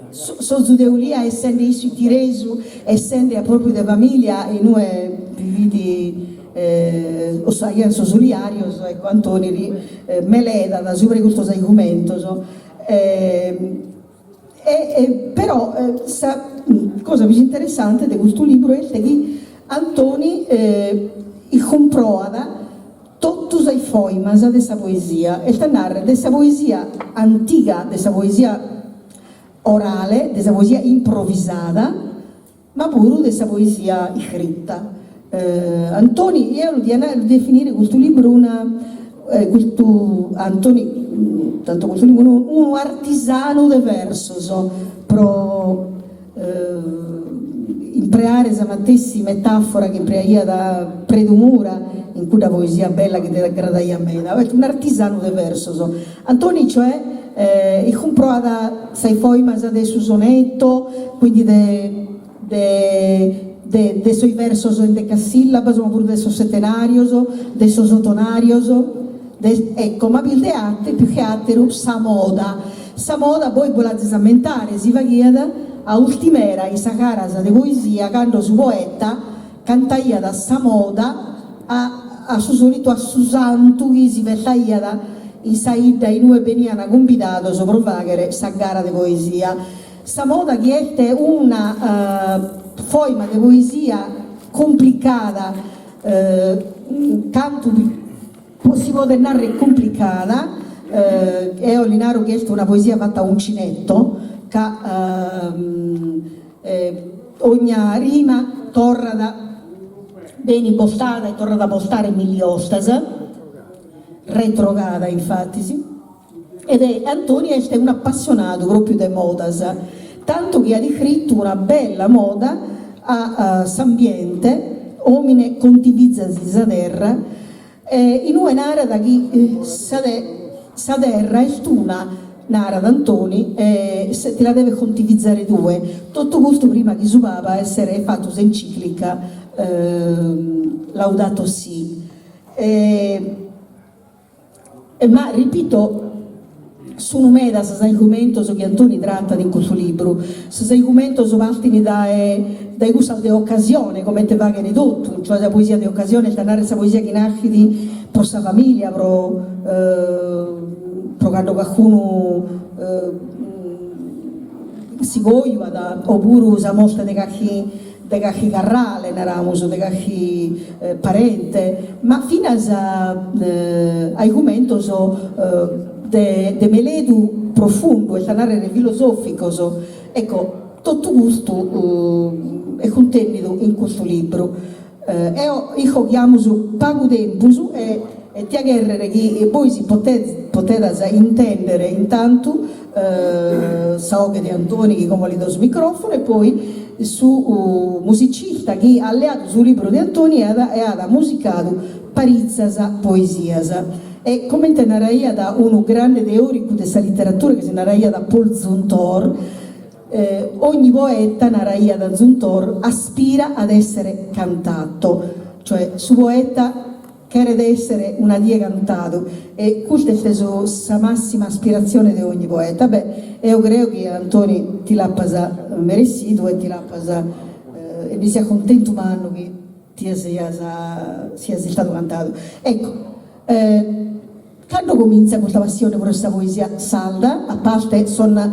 Sozudeulia essendo issu tiresu essendo proprio di famiglia e noi viviti ossia Sosoliario ecco Antoni meleda da sopra questo argomento però cosa più interessante di questo libro è che Antoni comproda tutti i foimas di questa poesia e narra di questa poesia antica, di questa poesia orale, di questa poesia improvvisata, ma pure di questa poesia scritta. Antoni, io lo definire questo libro Antoni, tanto questo libro un artigiano di verso, pro impreare esa matessi metafora che impreaia da Predumura in cui la poesia bella che te gradaia a me, un artigiano di verso. Antoni cioè e comprata sei poemas de su sonetto, quindi de suoi versos en decasillabas, ma pure de sos settenarios, de sos otonarios, ecco, ma più che altro sa moda poi volate esamentare, si vaghiada a ultimera in sa caras de poesia, quando su poeta cantaiada sa moda a su solito a su santu che si vettaiada in saida in noi veniana convitato a provare sa gara di poesia. Sa moda che è una forma di poesia complicata, canto si può narrare complicata, è Olinaro che è una poesia fatta a uncinetto, che ogni rima torna da ben impostata e torna da postare miliostas, retrograda infatti sì. Ed è Antonio è un appassionato proprio di modas, tanto che ha descritto una bella moda a s'ambiente, omine condivisasi sa terra, in una narada che sa terra è una narada Antoni, se te la deve condivizzare due, tutto questo prima che su Papa essere fatto enciclica Laudato Si. Ma ripeto, sono medas argomentos che Antoni tratta in questo libro, sono argomentos partiti dai gusti di occasione, come te va che ne tutto, cioè la poesia di occasione, tornare questa poesia che nasce per sa famiglia, per quando qualcuno si goiva, oppure sa mostra di qualche carrale, naramos, di qualche parente, ma fino a argomentos de meledu profundo e tanare filosofico, ecco, tutto questo è contenuto in questo libro. Io chiamo Pago Tempus e ti aggherrere che voi si potete intendere intanto so che di Antoni che come li do su microfono e poi su musicista che alleato sul libro di Antoni e ha musicato parizzasa poesias. E come te naraia da uno grande teorico della letteratura che si naraia da Paul Zuntor, ogni poeta naraia da Zuntor aspira ad essere cantato, cioè su poeta chiede di essere una die cantato, e questa è la massima aspirazione di ogni poeta. Beh, io credo che Antoni ti l'ha merecido e ti l'ha e mi sia contento umano che ti sia stato cantato. Ecco, quando comincia questa passione per questa poesia salda, a parte sono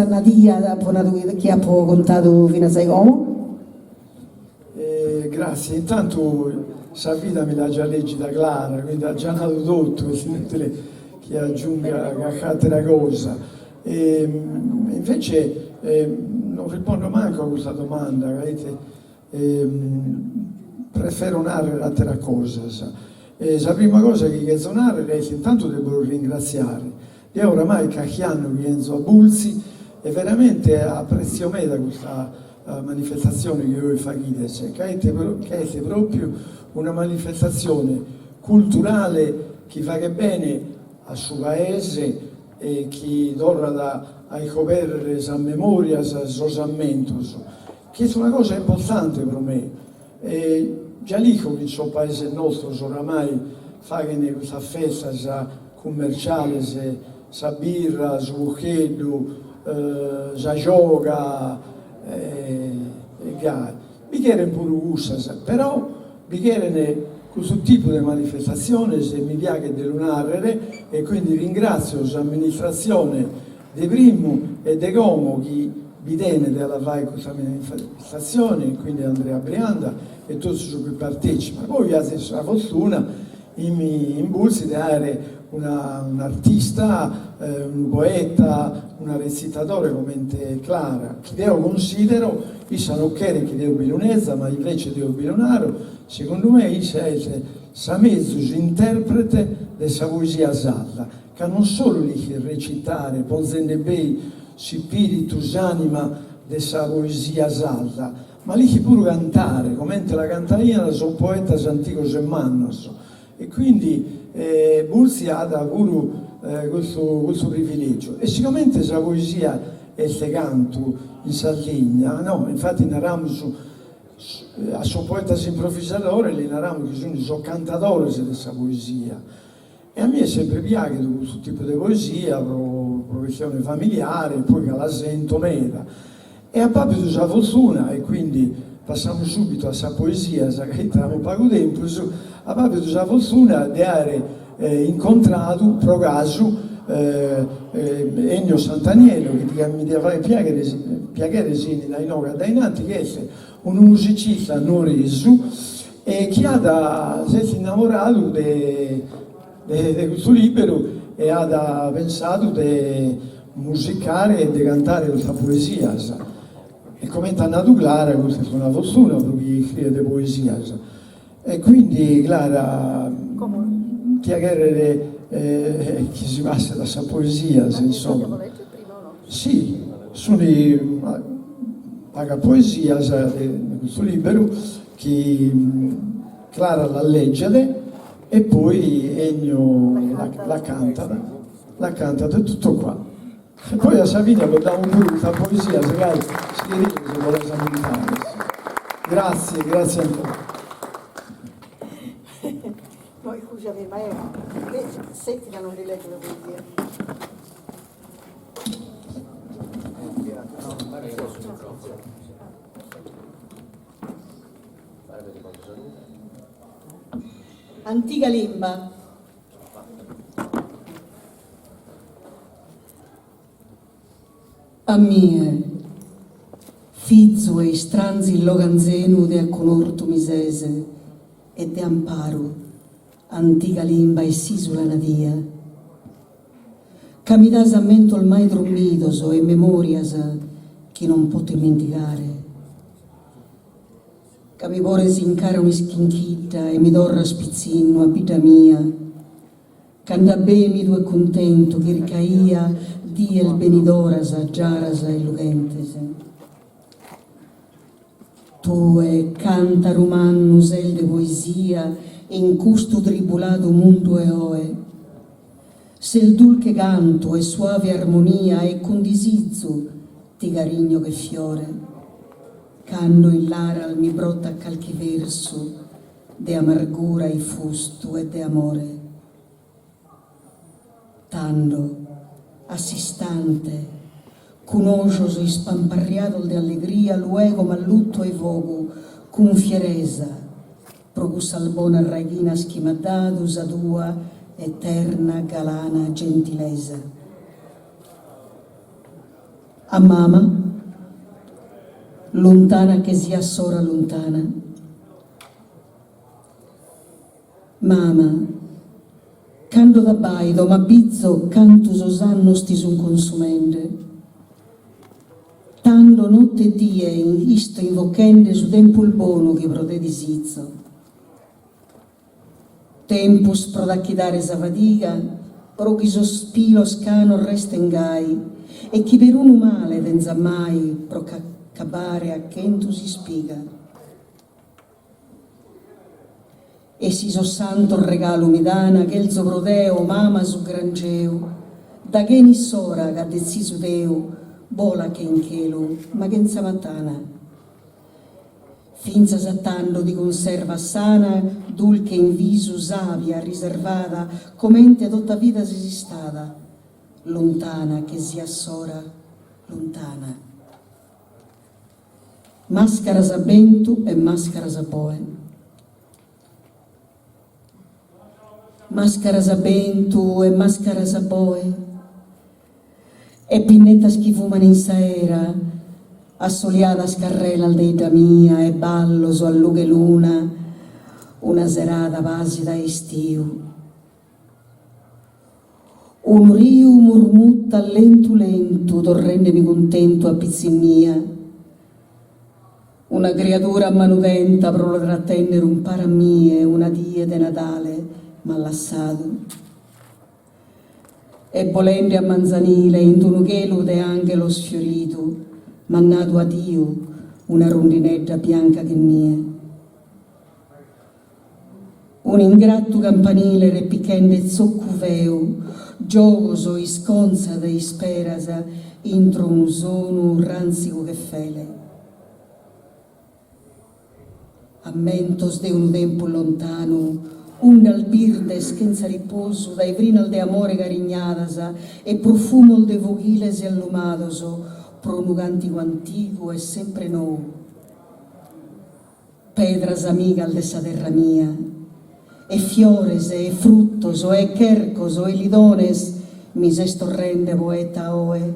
Nadia che ha contato fino a sei come? Grazie, intanto sa vita me l'ha già leggita Clara, quindi ha già dato tutto, è inutile che aggiunga altra cosa. Invece non rispondo manco a questa domanda, preferisco narrare altra cosa. La prima cosa che sonare è che intanto devo ringraziare. Io oramai qualche anno viento a Bulzi e veramente apprezzo me da questa manifestazione che voi fate, che è proprio una manifestazione culturale che fa bene al suo paese e che dona a ricoprire la memoria, i ammentos, che è una cosa importante per me. Già dico che il suo paese nostro oramai fa questa festa commerciale, sa birra, sa buchetto, sa gioca, vi chiede pure gusto, però vi chiede questo tipo di manifestazione, se mi piace di lunare, e quindi ringrazio l'amministrazione di Primo e di Como che vi tiene della fare questa manifestazione, quindi Andrea Brianda e tutti su cui partecipano. Poi ha la fortuna in Bulzi di avere un artista, un poeta, una recitatore come Clara, che io considero, io sono che devo bilonezza, ma invece devo bilonare, secondo me è sa mezzo interprete della poesia salda, che non solo li recitare, ponzende bei spiritus anima della poesia salda, ma lì che pure cantare, come la cantarina sono poetas anticos e mannos, e quindi Bulsi ha pure questo privilegio. E sicuramente la poesia è il canto in Sardegna, no? Infatti narramo a suo poeta improvvisatore, le narramo che sono cantatori di questa poesia. E a me è sempre piaciuto questo tipo di poesia, professione familiare, poi che la sento meta. E a proprio di questa fortuna, e quindi passiamo subito a questa poesia, che entriamo poco tempo, a proprio di questa fortuna di aver incontrato, pro caso, Ennio Sant'Agnello, che mi deve fare piacere dai noi dainanti, che è un musicista noreso e che si è innamorato di questo libro e ha pensato di musicare e di cantare questa poesia. E come è nato Clara, questa è una fortuna perché scrive poesia. E quindi Clara chiacchiere che si passa da questa poesia, insomma. Sì, sono paga poesia di questo libro che Clara la legge e poi Ennio la canta tutto qua. E poi a Savinia lo diamo pure questa poesia, se vuole esaminare. Grazie ancora. Poi scusami, ma senti che non li leggo le poesie. Antica Limba. A mie, fizzo e stranzi loganzenu de acconorto misese e de amparo, antica Limba e sisula nadia. Camidas a mento ormai dormidoso e memorias che non può dimenticare. Che mi vuole incara un'ischinchita e mi dorra spizzino a vita mia. Canda be mi due contento che ricaia di el benidoras, giaras e lugentes. Tu e canta romannus el de poesia in custo tribulato mundo e oe. Se il dulce canto e suave armonia e condisizzo ti carigno che fiore. Canno in l'aral mi brotta calchi verso de amargura e fusto e de amore. Tando, assistante, conoscioso e spamparriato de allegria, luego mallutto e vogo, con fiereza, progu salbona raghina schimadadus a tua eterna galana gentilesa. A mamma, lontana che sia sora lontana. Mama, cando da baido, ma bizzo cantus osanno stisun consumende. Tando notte e die isto invochende su tempo il bono che prode di sizzo. Tempus prodacchidare sa fadiga, pro chi sospiro scano resta in gai, e chi per uno male denza mai pro cabare a chento si spiega. E si so santo regalo mi dana che il soprodeo mama su grangeu, da che ni sora che deciso deu, bola che in chelo, ma che in samatana. Finza sattando di conserva sana, dulce in viso savia, riservata, commente tutta vita si stata, lontana che sia sora, lontana. Mascara sa bentu e mascara sa poe. Mascara sa bentu e mascara sa poe. E pinnetta schifumana in saera, assoleata scarrela al deita mia e ballo su allughe luna, una serata pasida estiu. Un riu murmutta lento, torrendemi contento a pizzinia. Una creatura manudenta pro trattendere un para mie, una die de Natale, mallassato. E volendo a manzanile, in un chelo de angelo sfiorito, mannato a Dio una rondinetta bianca che mia. un ingratto campanile repichende zoccuveu, giocoso isconza de isperasa, intro un sono ranzico che fele. A mentos de un tempo lontano, un albirde senza riposo, dai vrinal de amore carignadasa, e profumo de voghiles e allumadoso, pronugantico antico e sempre nuovo. Pedras amigas dessa terra mia, e fiores e fruttos e quercos e lidones, mi se storrende poeta oe,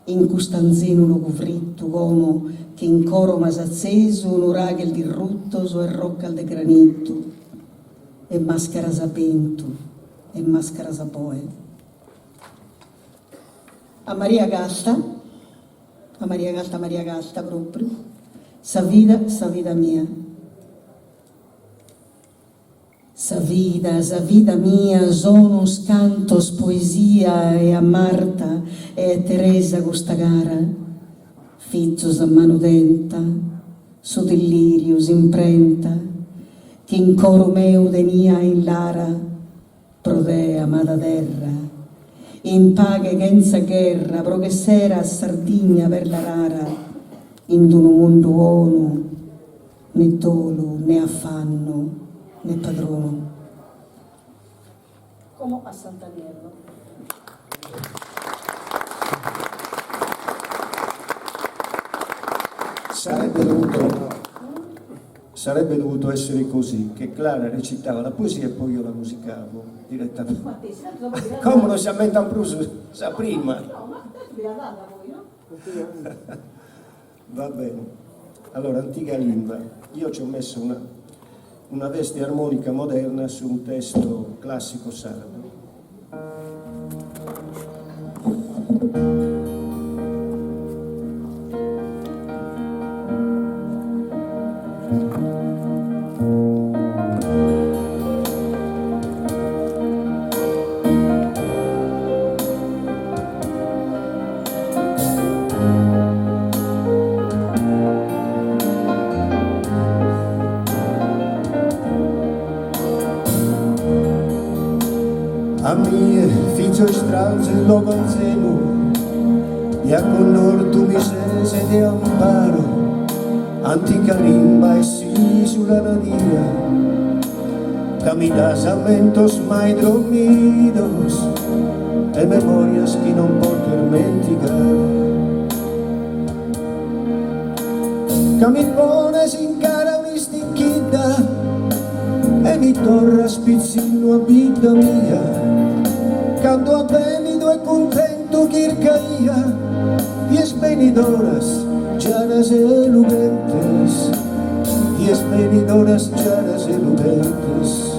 in custanzino uno cuvritto como che in coro mas acceso un uragel di ruttos e roccal de granito, e maschera sapento, e maschera sapoe. A Maria Gasta proprio, sa vida mia. Sa vida mia, sono cantos, poesia, e a Marta e a Teresa questa cara, fizzos a mano denta, su delirius imprenta, che in coro meu denia in lara, prodea amata terra, in paghe senza guerra, pro che sera a Sardegna per la rara, in un mondo uomo, né dolo, né affanno, né padrono. Come a Sant'Agnello. Sarebbe dovuto essere così, che Clara recitava la poesia e poi io la musicavo direttamente. Come non si ammetta più sa prima? Va bene. Allora, antica lingua. Io ci ho messo una veste armonica moderna su un testo classico sardo. A mie figlio strauze lo panzeno, e a color tu mi sese di amparo, antica limba e si sulla nadia, caminas a mentos mai dormidos, e memorias que non posso dimenticar. Que mi pones in cara un'istinchita, e mi torra spizzino a vita mia, quando avvenido e contento chircaia, 10 venidoras llanas eludentes, 10 venidoras llanas eludentes.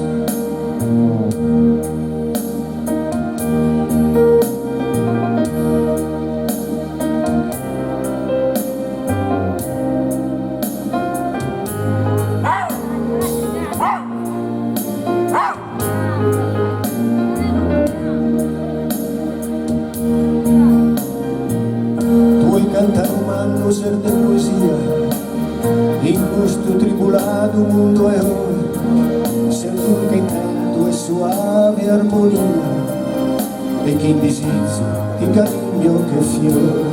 Ser de poesia, in questo tribulato mondo è ora, ser tu che intendo e suave armonia, e che indisizio, che carigno, che fiore.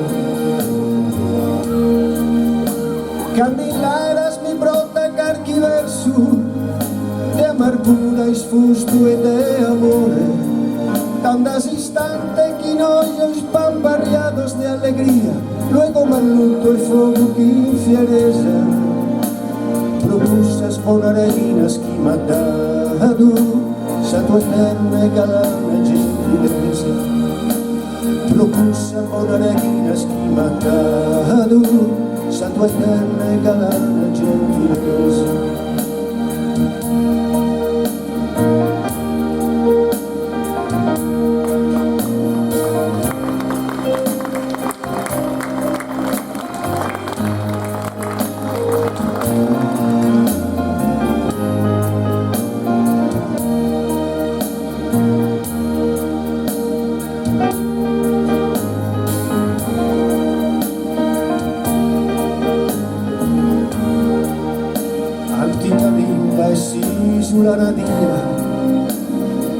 Candilaras mi brota carchi verso, de amargura isfusto e de amore, tantas instantes que ojos pamparreados de alegría, luego malluto el fuego que infiereza, propusas ponareginas que matado, sa tua eterna e galana gentileza. Propusa ponareginas que matado, sa tua eterna e galana gentileza.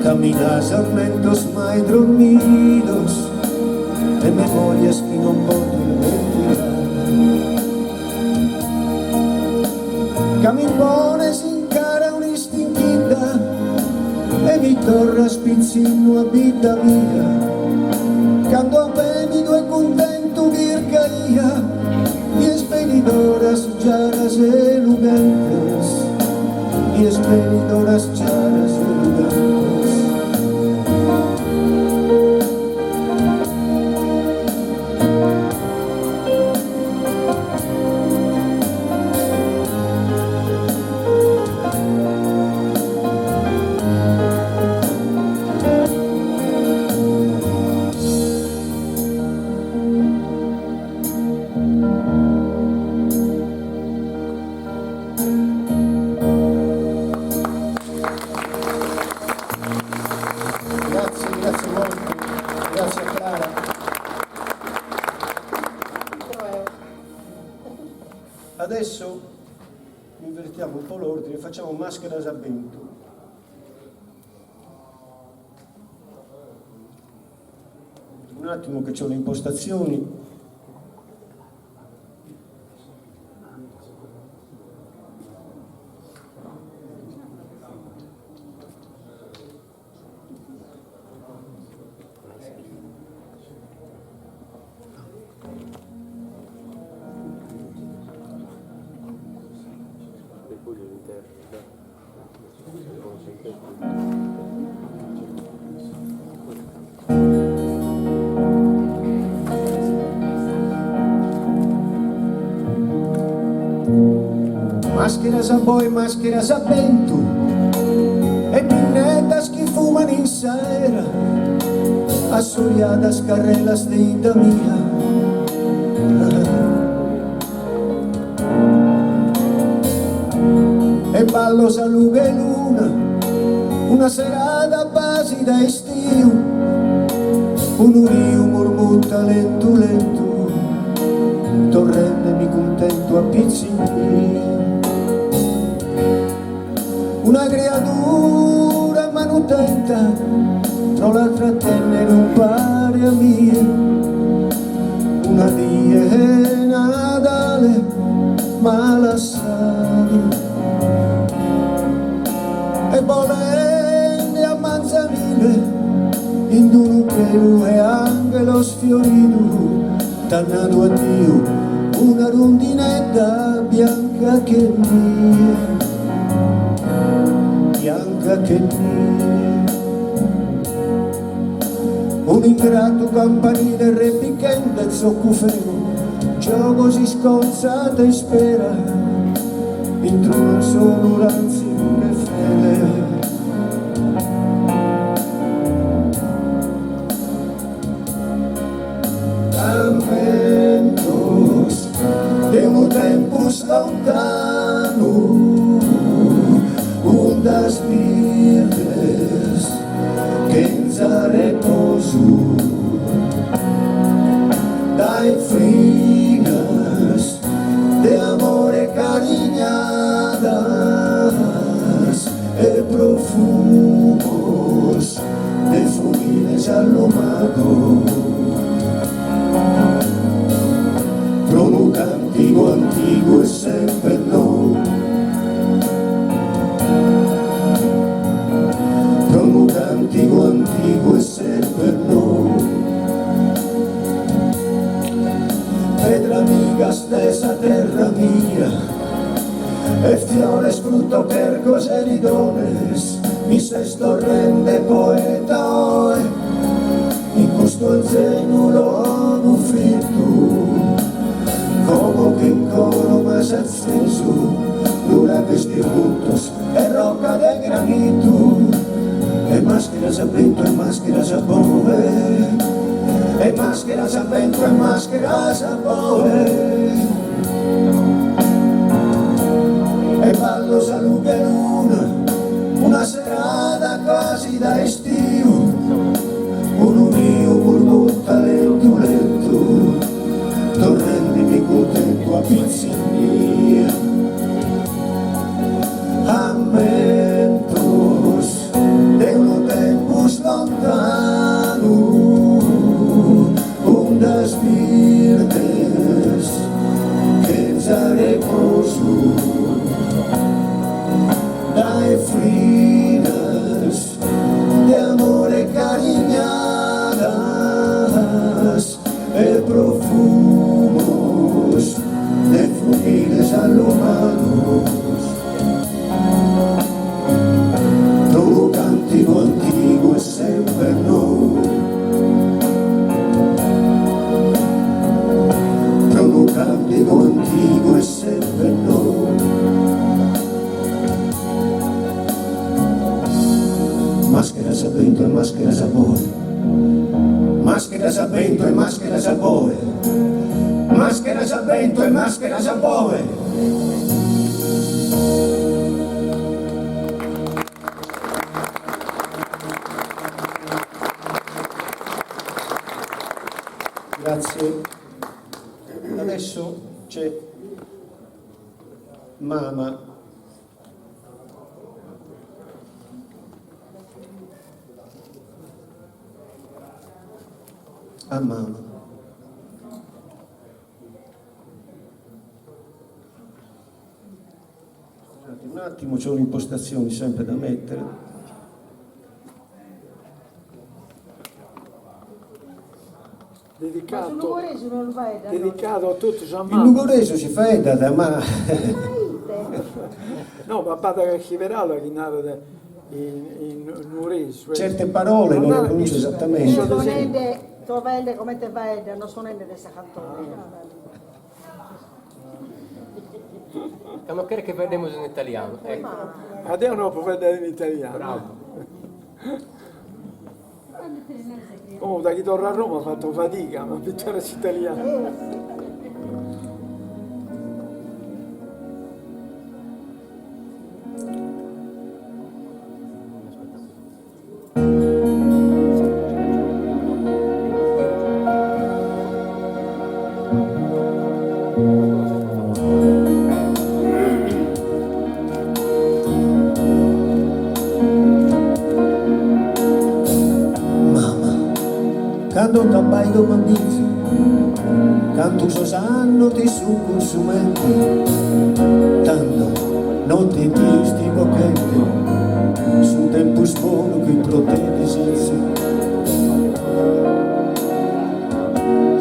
caminas aumentos mai dormidos, de memorias que non podo retirar. Que mi pones in cara un'istinchita e mi torna spizzino a vita mia. Quando avvenido e contento vircaia, y expedidoras llanas e lugantes, y expedidoras llanas e lugantes. Grazie molto, grazie a Clara. Adesso invertiamo un po' l'ordine, facciamo Maschera Sabento. Un attimo che c'ho le impostazioni. Mascheras a boi, mascheras a vento, e pinnetas que fuman in saera, assogliadas carrelas de ida mía. E ballos a luna e luna, una serata base da estiu, un urio murmutta lento lento, torrente mi contento a pizzini. Una creatura manutenta non la trattenne non pare a mia, una die è Natale malassati e volende a manzanile in un pelo e anche lo sfiorito dannato a Dio una rondinetta bianca che mia, bianca che mia. Un ingrato campanile repichente zoccufero, gioco si sconzata e spera, intro non sono ranzi che fede. Lamentos de un tempus lontano, das virdes que en reposo dai frigas de amore cariñadas e profumos de fluides allomado promo cantigo antigo e sempre no. Antigo, antigo e sempre no. Pedra amiga stessa terra mia, e fiores frutto per cose ridones, mi sesto rende poeta oe, in questo ingenuo non fritto, come che in coro ma s'acceso, dura questi puntos e rocca de granito. E mascheras a vento, e mascheras a boe, e mascheras a vento, e mascheras a boe, e ballos a luna e luna, una serata quasi da estiu, un unio burbutta lento lento, torrendimi contento a pizzini, a mentos de uno tempo lontano, ondas verdes que desareposo dai feridas de amore cariñadas e profumos de flores alumados. Todo cántico antiguo es sempre nuevo, todo cántico antiguo es sempre nuevo. Mascheras a vento e mascheras a vapore, mascheras a vento e mascheras a vapore, mascheras a vento e mascheras a vapore. Grazie. Adesso c'è Mama. A Mama. Scusate un attimo, c'ho le impostazioni sempre da mettere. Dedicato a tutti, Il lugurese si fa edada, ma no, ma bada che chiverà che nada in Nuris. certe parole non le pronuncio esattamente. Tovende come te vede, non sono di questa cantone. Stiamo che vedemos in italiano. Ecco. Adesso non può vedere in italiano. Bravo. Oh, da chi torna a Roma ha fatto fatica, ma pittore italiano. Quando t'abbai domandizzi, canto sosanno ti su consumenti, tanto non ti disti bocchetti, su tempo solo che protetti senza.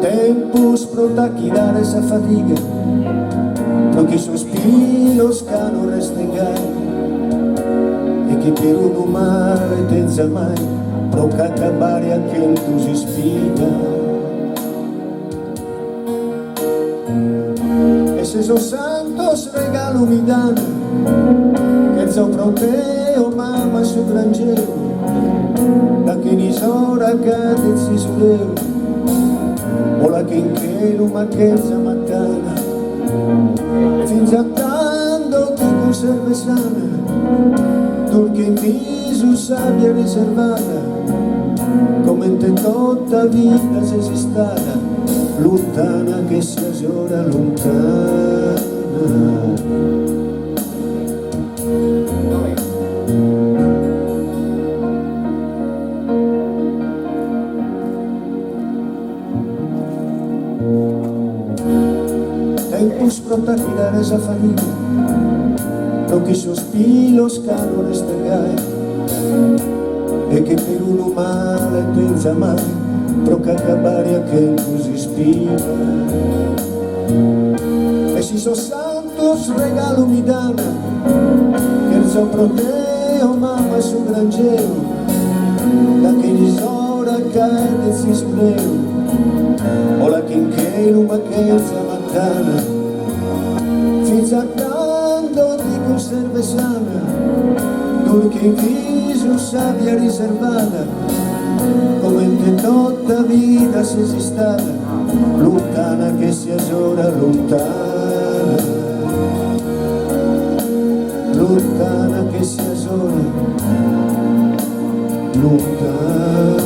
Tempo sprota chi dare esa fatica, lo che sospiro scano restegai, e che per un umano tenza mai, proca acabare a che tu si spiega. E se so santos regalo mi danno, che sopra te o mamma su grangero, da che ni sora cade si suleo, o la che in che ma che zamatana, finza tanto ti conserve sana, tu che in viso sabbia riservata, come te tutta vita se si stata, lontana che sia ora lontana. Tempo sprota chi dare esa fatica, lo che sospiro scalo restegai, e che per un umano pensa mai, proca acabare a che così spira. E si so santos regalo mi danno, che sopra te o mamma su grangero, da che gli sora cade si spleo, o la che in che ma che zamatana, finza tanto ti conserve sana, che in viso sabbia riservata, come te tutta vita se si stata, lontana che sia ora lontana, lontana che sia ora lontana.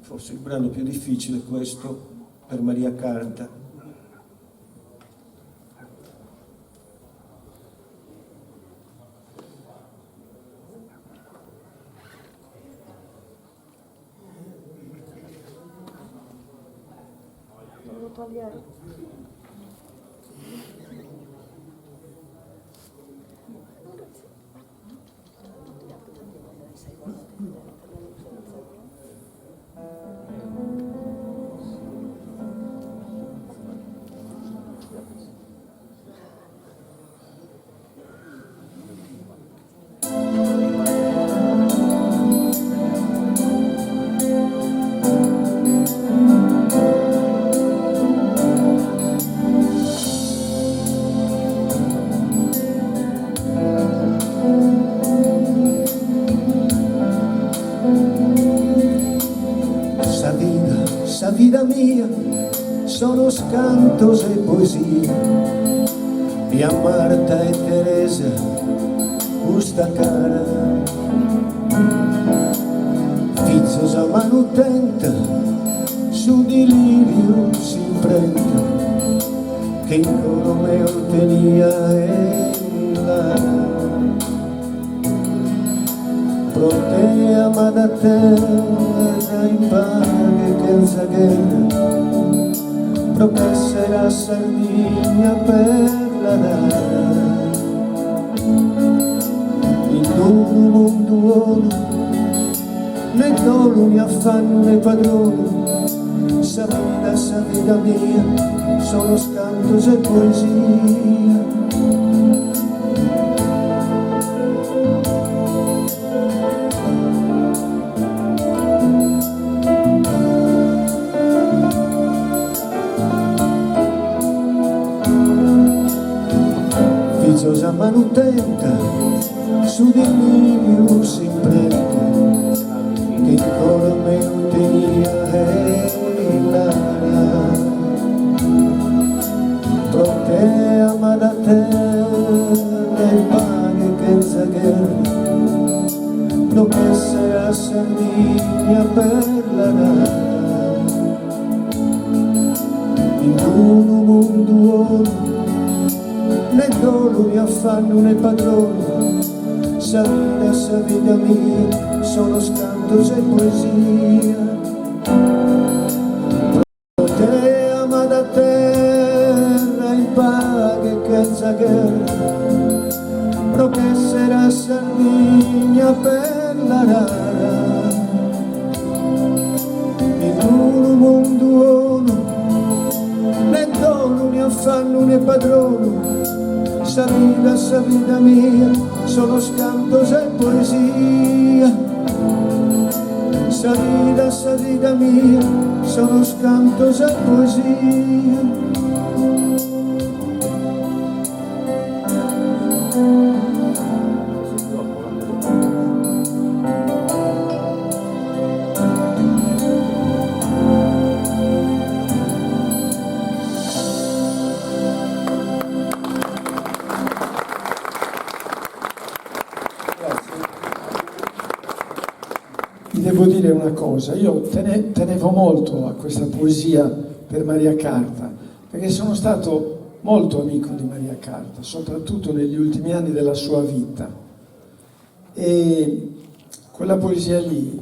forse il brano più difficile questo per Maria Carta. Devo togliere. Sa vida mia, sono cantos e poesia di Marta e Teresa, questa cara, fizzosa manutenta, su delirio si imprenta, che in coro meo tenia e la protea da terra in pague che zaguerra propessera Sardigna per la dara in un mondo né dolo né affanno né padrone sa vida mia sono scantos e poesia. Fizzosa manutenta, su delirio si imprenta, che il coro meo tenia e l'aria, protea ma da terra e paghe che zaguerra, propesse a Sardigna per la dara, in un mondo né dolo né affanno né padrone, sa vida mia, sono scantos e poesia. Te ama da terra in paghe che zaguerra, propessera Sardigna per la rara, in un mondo né dolo né affanno né padrone, sa vida mia, sono scantos e poesia. Sa vida mia, sono scantos e poesia. Devo dire una cosa, io tenevo molto a questa poesia per Maria Carta, perché sono stato molto amico di Maria Carta, soprattutto negli ultimi anni della sua vita. E quella poesia lì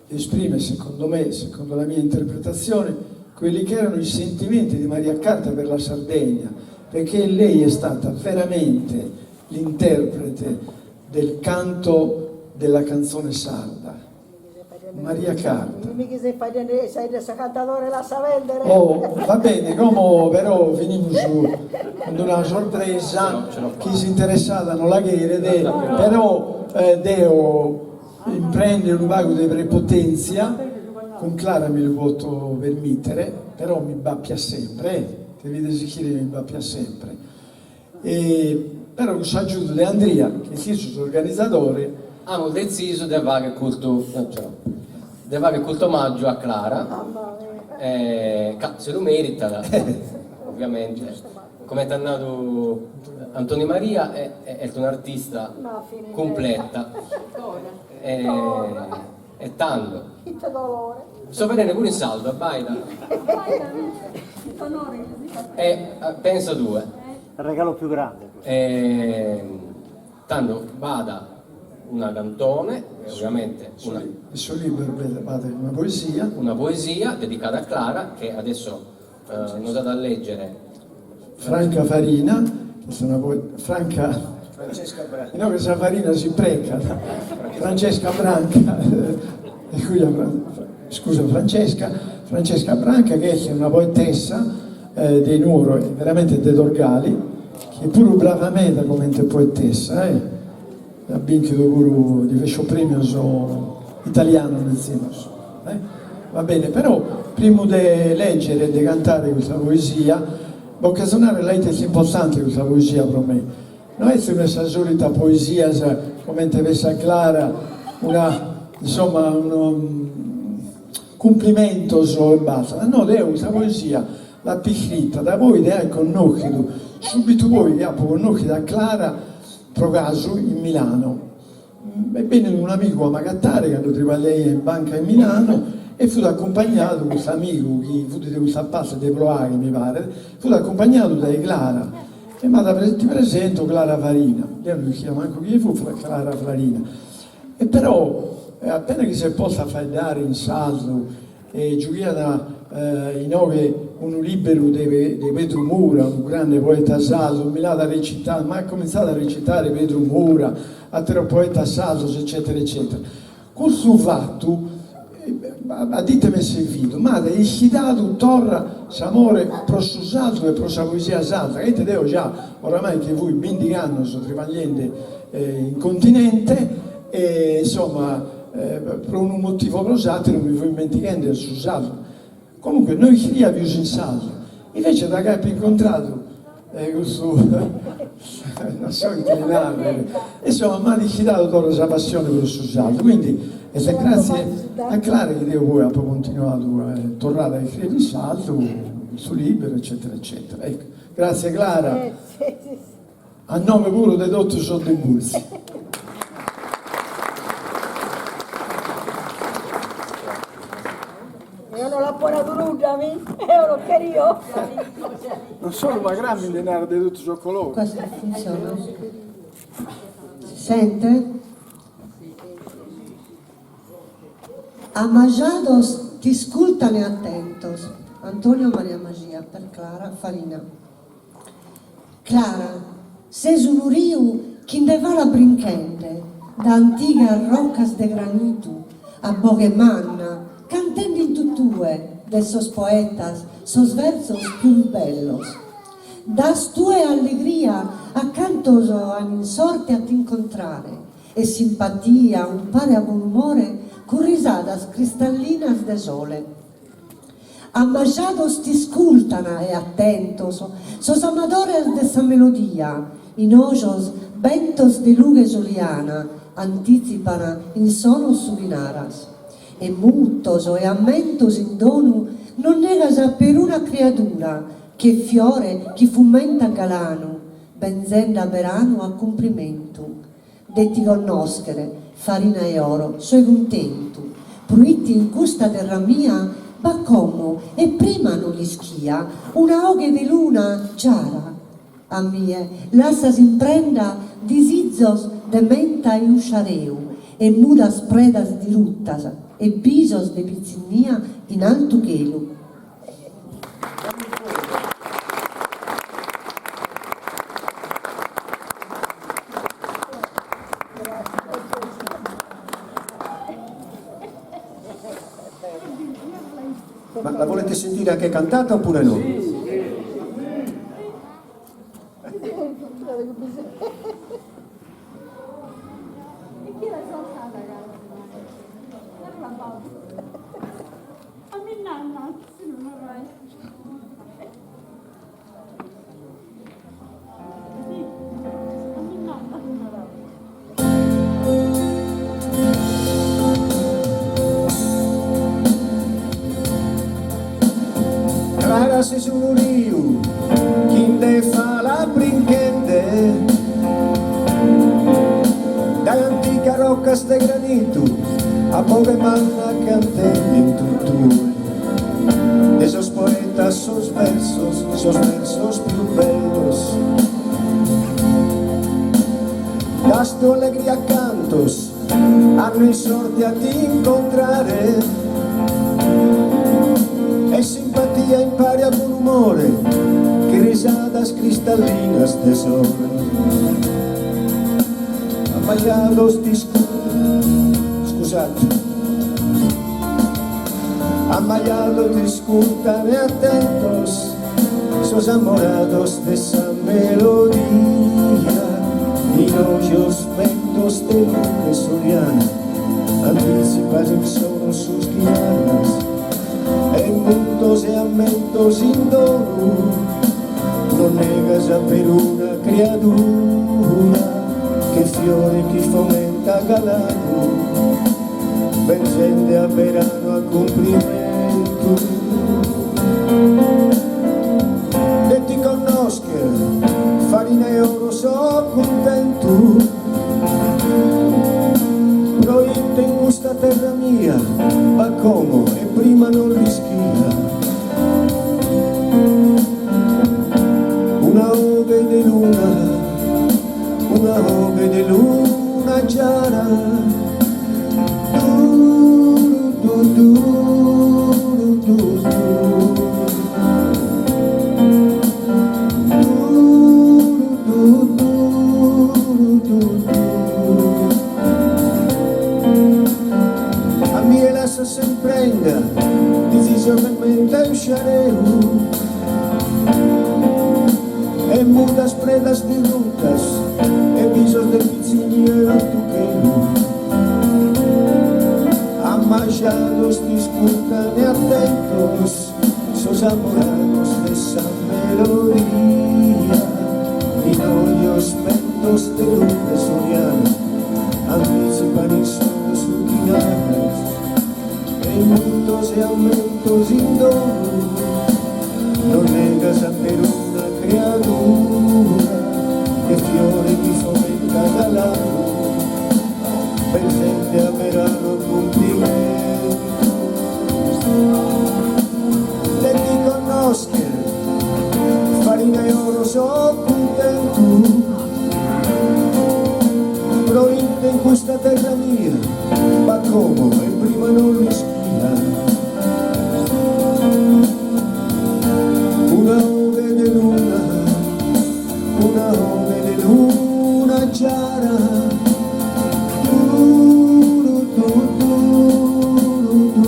esprime, secondo me, secondo la mia interpretazione, quelli che erano i sentimenti di Maria Carta per la Sardegna, perché lei è stata veramente l'interprete del canto della canzone sarda. Maria Carta. Mica sei questo cantatore la sa vendere. Oh, va bene, come però venimos su una sorpresa che si interessava non la chiede, però devo imprendere un vago di prepotenzia, con Clara mi lo posso permettere, però mi bappia sempre, ti vedi sicuro mi bappia sempre. Però ci aggiungo De Andria, che è il organizzatore. Hanno deciso di fare culto omaggio a Clara, se lo merita, ovviamente. Come ti ha dato Antonio Maria, è un'artista completa. E Tando. Che dolore. Sto vedendo pure in saldo, Baida. Penso due. Il regalo più grande. Tando vada una cantone, ovviamente Il suo libro, una poesia dedicata a Clara, che adesso non date a leggere. Franca Farina, che sono Francesca Branca. No, questa Farina si preca, Francesca Branca, scusa Francesca Branca, che è una poetessa dei Nuoro, veramente dei Dorgali, che pure bravamente come poetessa, ha vinto pure diversi premi italiano nel senso. Va bene, però prima di leggere e di cantare questa poesia, voglio suonare lei è importante questa poesia per me. Non è questa solita poesia, come avesse Clara, un complimento e basta. No, è questa poesia, la più scritta, da voi è conosciuto, subito voi che conosciuto a Clara, pro caso, in Milano. Ebbene, un amico a Magattare, quando lei in banca in Milano, e fu accompagnato questo amico, che fu di questa pasta di Proaghi, mi pare, fu accompagnato da Clara. E ti presento Clara Farina. Lei non mi chiama manco chi fu Clara Farina. E però, appena che si possa fare dare in saldo, e giocare un libero di Pedro Mura, un grande poeta sardo, mi l'ha recitato, ma ha cominciato a recitare Pedro Mura, altri poeta sardo, eccetera, eccetera. Questo fatto, ditemi se video, ma è citato torra s'amore prosso saldo e prossa poesia salda, che te devo già, oramai che voi 20 anni sono travagliando in continente, e insomma, per un motivo prosato non mi vuoi dimenticare su saldo. Comunque noi scriviamo in saldo, invece da capo incontrato questo non so inclinare, insomma mi ha citato tutta questa passione per il suo saldo, quindi è grazie a Clara che Dio poi ha continuato a tornare a scrivere il saldo, il suo libro, eccetera, eccetera. Ecco, grazie Clara, a nome puro del dottor Sottobulsi. Io non l'ho buonato rugiami, io lo querio. Non sono ma grammi denaro di tutto ciò colore. Questo funziona? Si sente? Amajados ti scultane atentos. Antonio Maria Magia per Clara Farina. Clara, sei un riu che ne va la brinchente, da antiga rocas de granito a Bogemanna, cantando in tutue de sos poetas, sos versos più bellos. Das tue allegria a cantos an insorte a t'incontrare, e simpatia, un pare a buon umore, con risadas cristallinas de sole. Amajados ti scultana e atentos, sos amadores de sa melodia, in ojos ventos de luge soliana, anticipana in sonos subinaras. E mutos e ammentos in donu non negas a per una creatura che fiore, che fumenta galano, benzenda verano a complimento. Detti conoscere, farina e oro, soy contento, pruiti in custa terra mia, ma como, e prima non gli schia, una oghe di luna giara. A mie, lassas imprenda disizzos de menta e usciareu, e mudas predas di ruttas, e bisos de pizzinnia in alto chelu. Ma la volete sentire anche cantata oppure no? Clara sei su un riu, chi ne fa la brinchette, da antica rocca caste granito, a pobre manna cantante en tutture. De esos poetas, sos versos più bellos. Das tu alegría cantos, hanno in sorte a ti incontrare. E simpatia impari a buon umore, che risadas cristallinas tesoro. Amallados scusate, amallados discutan y atentos, sos enamorados de esa melodía, y hoyos ventos de luna soriana, anticipas en solo sus guianas, en mundos e ammentos indoor, non negas a per una creatura, che fiore chi fomenta galano, ben gente a verano a complimento. E ti conosca, farina e oro so contento, però in questa terra mia va como e prima non rischia. Una ove di luna, una ove di luna giara, du, du, du, du, du, a mie lascia sempre in decisionalmente uscireu e mudas prendas de rutas e visos de pizziniero tuquero, amallados discutan e atentos, sos amorados de esa melodía, y hoyos ventos de luna soriana, anticipan en solo sus guianas, en mundos e aumentos indoor, non negas a per una creatura, che fiore ti fomenta galano, per gente a verano complimento. E ti conosca, farina e oro so contento, però in questa terra mia va como e prima non rischia. Una ove di luna, una ove di luna giara, du, du, du, du, du, du,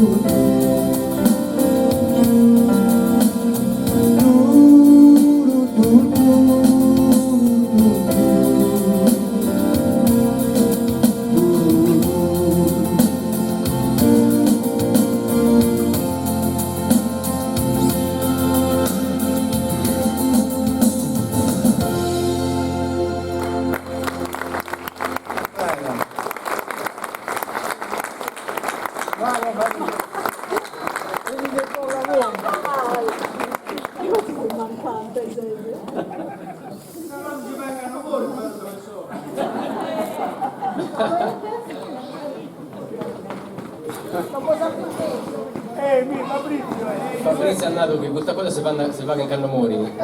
Fabrizio è andato qui, questa cosa si fa che in Cannomori. Invece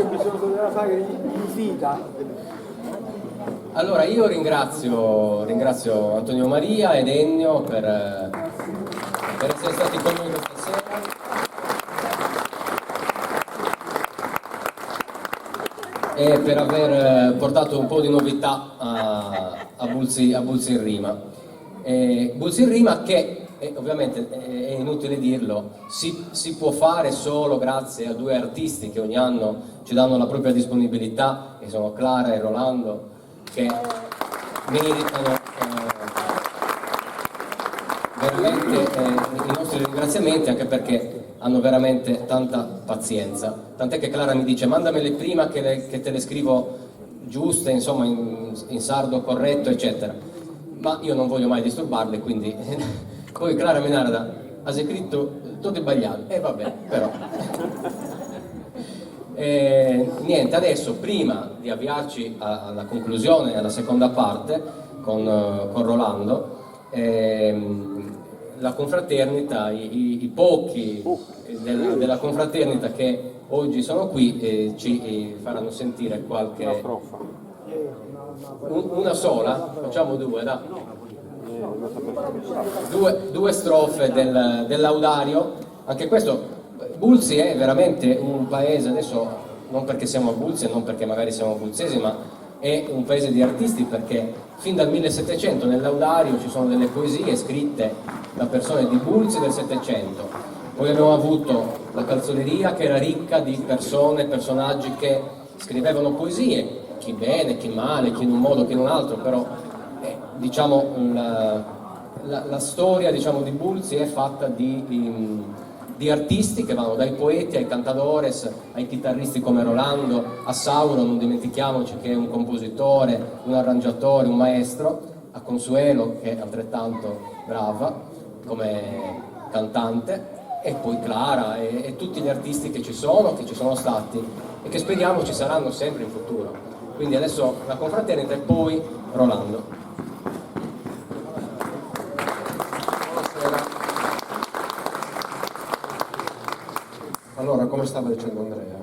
bisogna fare in vita. Allora io ringrazio Antonio Maria ed Ennio per essere stati con noi questa sera. E per aver portato un po' di novità a Bulzi in Rima. Bulzi in Rima che ovviamente è inutile dirlo, si può fare solo grazie a due artisti che ogni anno ci danno la propria disponibilità, che sono Clara e Rolando, che meritano veramente i nostri ringraziamenti, anche perché hanno veramente tanta pazienza. Tant'è che Clara mi dice: mandamele prima che te le scrivo giuste, insomma in sardo corretto, eccetera. Ma io non voglio mai disturbarle, quindi poi Clara mi narra: ha scritto tutto sbagliato, e vabbè, però. Niente, adesso prima di avviarci alla conclusione, alla seconda parte, con Rolando. La confraternita, i pochi della confraternita che oggi sono qui ci faranno sentire qualche... Una sola? Facciamo due, dai. Due strofe del laudario. Anche questo, Bulzi è veramente un paese, adesso non perché siamo a Bulzi e non perché magari siamo abruzzesi, ma è un paese di artisti, perché fin dal 1700 nel laudario ci sono delle poesie scritte da persone di Bulzi del Settecento. Poi abbiamo avuto la calzoleria che era ricca di persone, personaggi che scrivevano poesie, chi bene, chi male, chi in un modo, chi in un altro, però diciamo la storia, diciamo, di Bulzi è fatta di artisti che vanno dai poeti ai cantadores, ai chitarristi come Rolando, a Sauro, non dimentichiamoci che è un compositore, un arrangiatore, un maestro, a Consuelo che è altrettanto brava come cantante, e poi Clara e tutti gli artisti che ci sono stati e che speriamo ci saranno sempre in futuro. Quindi adesso la confraternita e poi Rolando. Allora, come stava dicendo Andrea,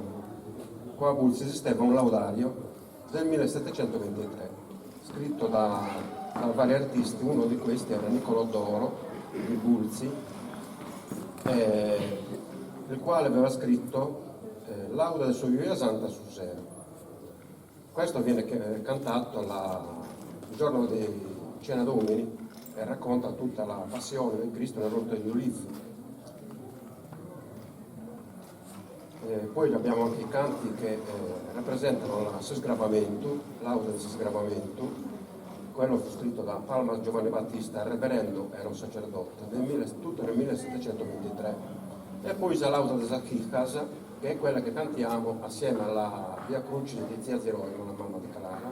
qua a Bulzi esisteva un laudario del 1723, scritto da vari artisti. Uno di questi era Niccolò Doro di Bulzi, il quale aveva scritto Lauda del suo Via Santa sul Sero. Questo viene cantato il giorno di Cena Domini e racconta tutta la passione del Cristo nel Rotto degli Ulizi. Poi abbiamo anche i canti che rappresentano il sesgravamento, lauda del sesgravamento. Quello fu scritto da Palma Giovanni Battista, il reverendo era un sacerdote, tutto nel 1723. E poi la lauda del Zacchicas, che è quella che cantiamo assieme alla Via Crucis di Zia Geronimo, la mamma di Clara,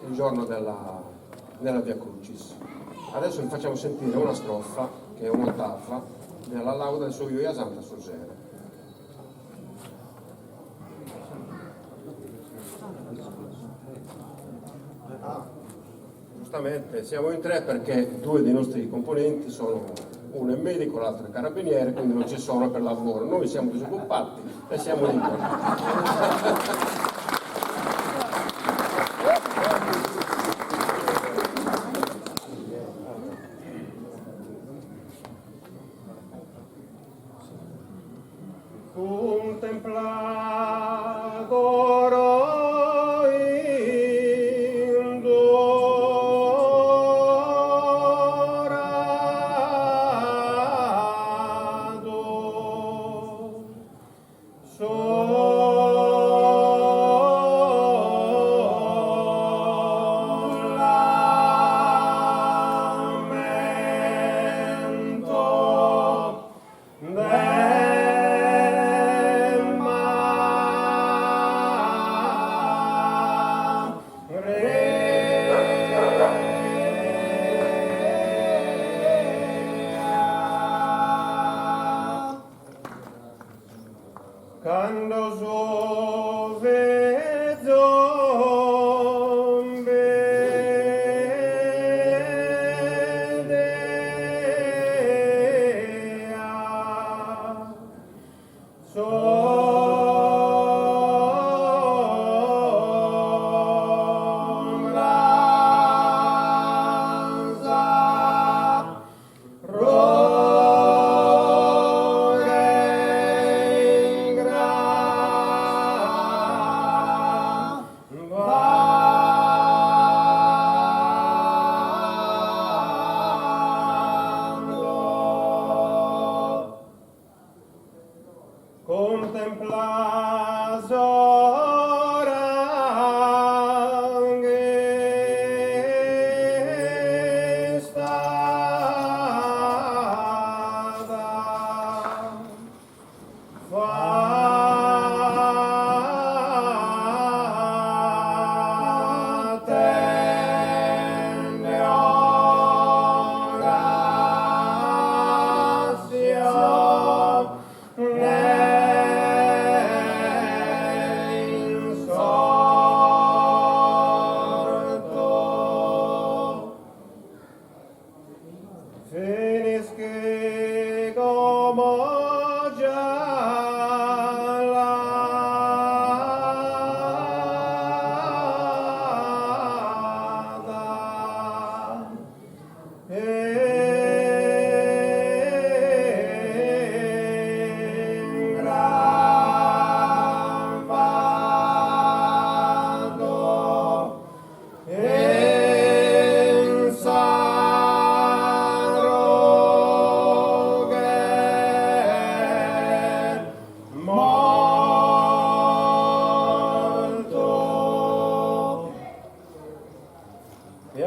il giorno della Via Crucis. Adesso vi facciamo sentire una strofa, che è un'ottava, della lauda del suo Via Santa sul Sero. Giustamente siamo in tre perché due dei nostri componenti sono, uno è medico, l'altro è carabiniere, quindi non ci sono per lavoro. Noi siamo disoccupati e siamo liberi. So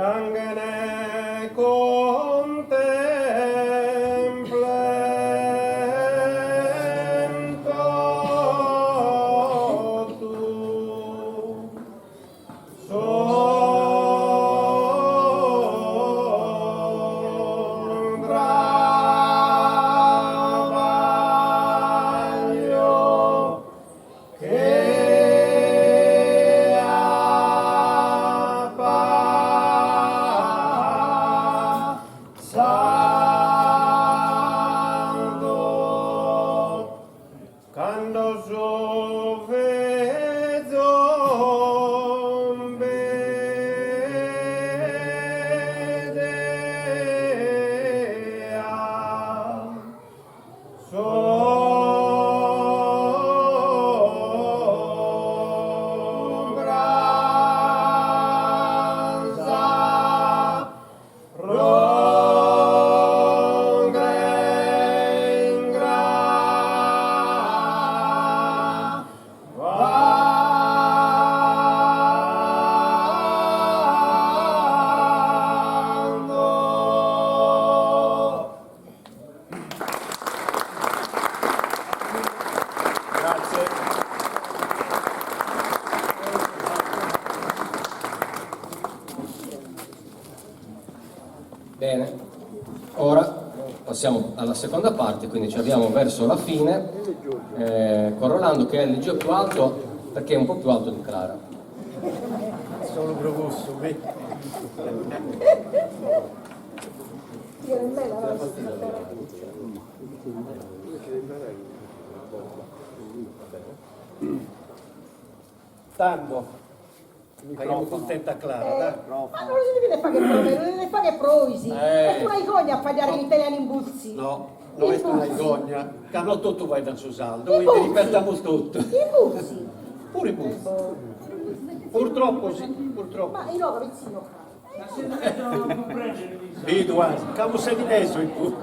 anche ne contemplento tu travaglio che passando quando Bene, ora passiamo alla seconda parte, quindi ci avviamo verso la fine con Rolando che è il legio più alto perché è un po' più alto di Clara. Sono promosso, tanto facciamo contenta Clara, dai. Ma non si deve fare che provi, non deve fare che proisi. È una vergogna a fare gli italiani in buzzi. No, non è una vergogna, che hanno tutto vai da suo saldo, I quindi buzzi. ripetiamo tutto. I buzzi. Pure i buzzi. Purtroppo sì, purtroppo. Ma io no, capezzino. Eduardo, camo sedinese in più.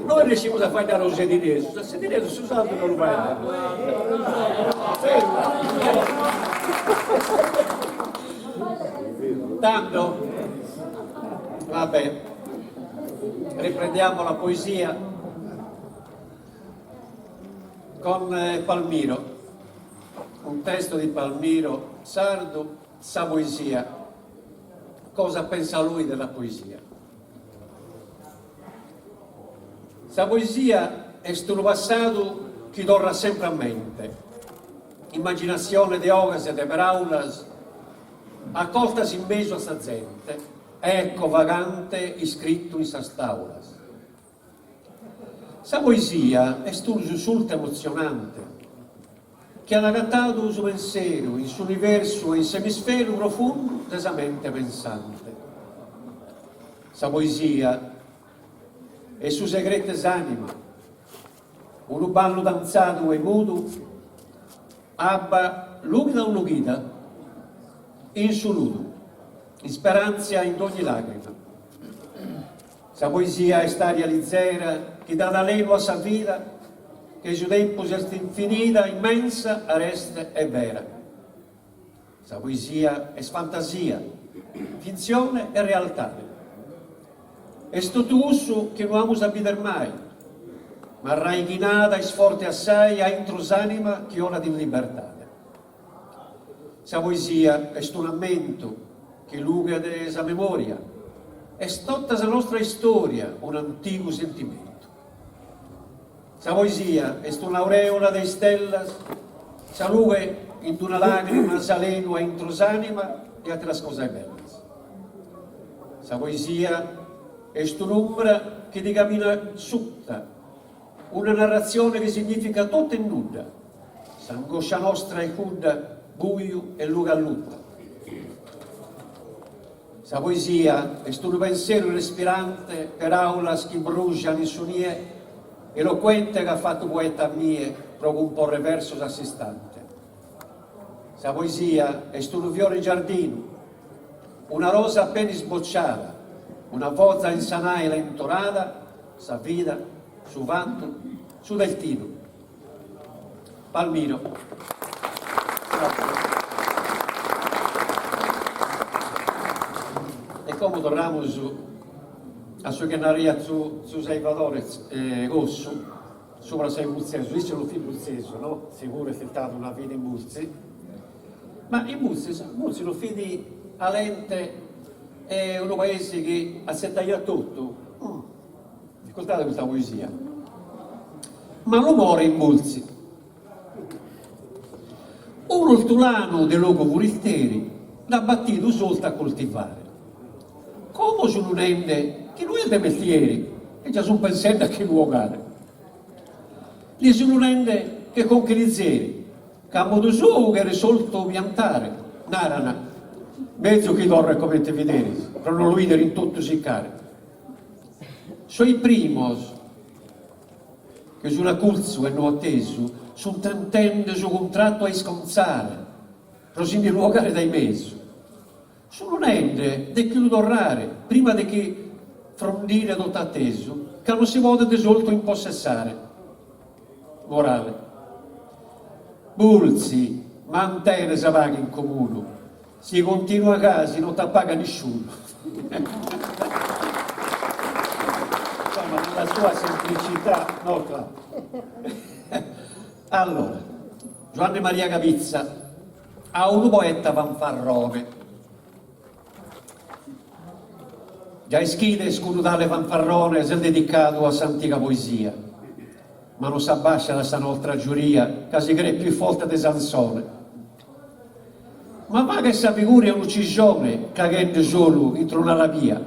Noi riusciamo a fare lo sedinese, il sedinese su saldo non lo vai a tanto, vabbè, riprendiamo la poesia con Palmiro, un testo di Palmiro sardo, sa poesia. Cosa pensa lui della poesia? Sa poesia è un passato che torna sempre a mente, immaginazione di ogas e di paraulas, accoltasi in mezzo a sta gente, ecco vagante iscritto in sa staulas. Sa poesia è un sussulto emozionante, che ha agattato il suo pensiero, il suo universo, il semisfero profondo della mente pensante. Sa poesia è su segrete anima, un ballo danzato e muto, abba lumina un lughida, in su nudo, in speranza in ogni lacrima. Sa poesia è sta realizzera che dà da lei a sa vita, che il suo tempo sia infinita, immensa, aresta e vera. Sa poesia è fantasia, finzione e realtà. È tutto uso che non amo sapere mai, ma raighinata e sforte assai a introsanima che ora di libertà. Sa poesia è un ammento che luga della memoria, è tutta la nostra storia un antico sentimento. Sa poesia è un'aureola di stelle, sa luce in una lacrima saleno a introsanima e altre cose belle. Sa poesia è un'ombra che ti cammina sutta, una narrazione che significa tutto e nulla. S'angoscia nostra e cuda, buio e luga a lutta. Sa poesia è un pensiero respirante per aulas che bruciano in sunie, eloquente che ha fatto poeta mie per comporre versos assistante. Sa poesia è un fiore in giardino, una rosa appena sbocciata, una voce insanaila intonata, sa vita, su vanto, su deltino. Palmiro. como tornamos a sua canaria su Salvador Rosso, sopra sei Bulzeso, dice lo figlio Bulzeso, no? Sicuro è stato una vita in Bulzi, ma in Bulzi lo fidi Alente è un paese che ha settagliato tutto. Ascoltate questa poesia. Ma lo muore in Bulzi. Un ortolano di loco forestieri l'ha battuto soltanto a coltivare. Come su un ente che lui è dei mestieri e già sono pensando a che luogare. Lì su un ente che con che li zeri, campo di suo che è risolto piantare, narana, mezzo che dorre come te vedere, per non lo vedere in tutto siccare. Sui primos, che su una curso e non atteso, sono tentando su contratto a sconzare, così di luogare dai mesi. Sono un ente di più dorrare, prima di che frondire ad atteso, che non si vuole desolto impossessare. Morale. Bulzi, mantene se paga in comune, si continua a casa, non ti paga nessuno. Insomma, nella sua semplicità, no, allora, Giovanni Maria Capizza ha un poeta fanfarrone. Già Eschide scudale fanfarrone si è dedicato a s'antica poesia, ma non si abbascia da sta nostra giuria, che si crede più forte di Sansone. Ma va che sa figura è un'uccisione, cagando solo entro una rapia,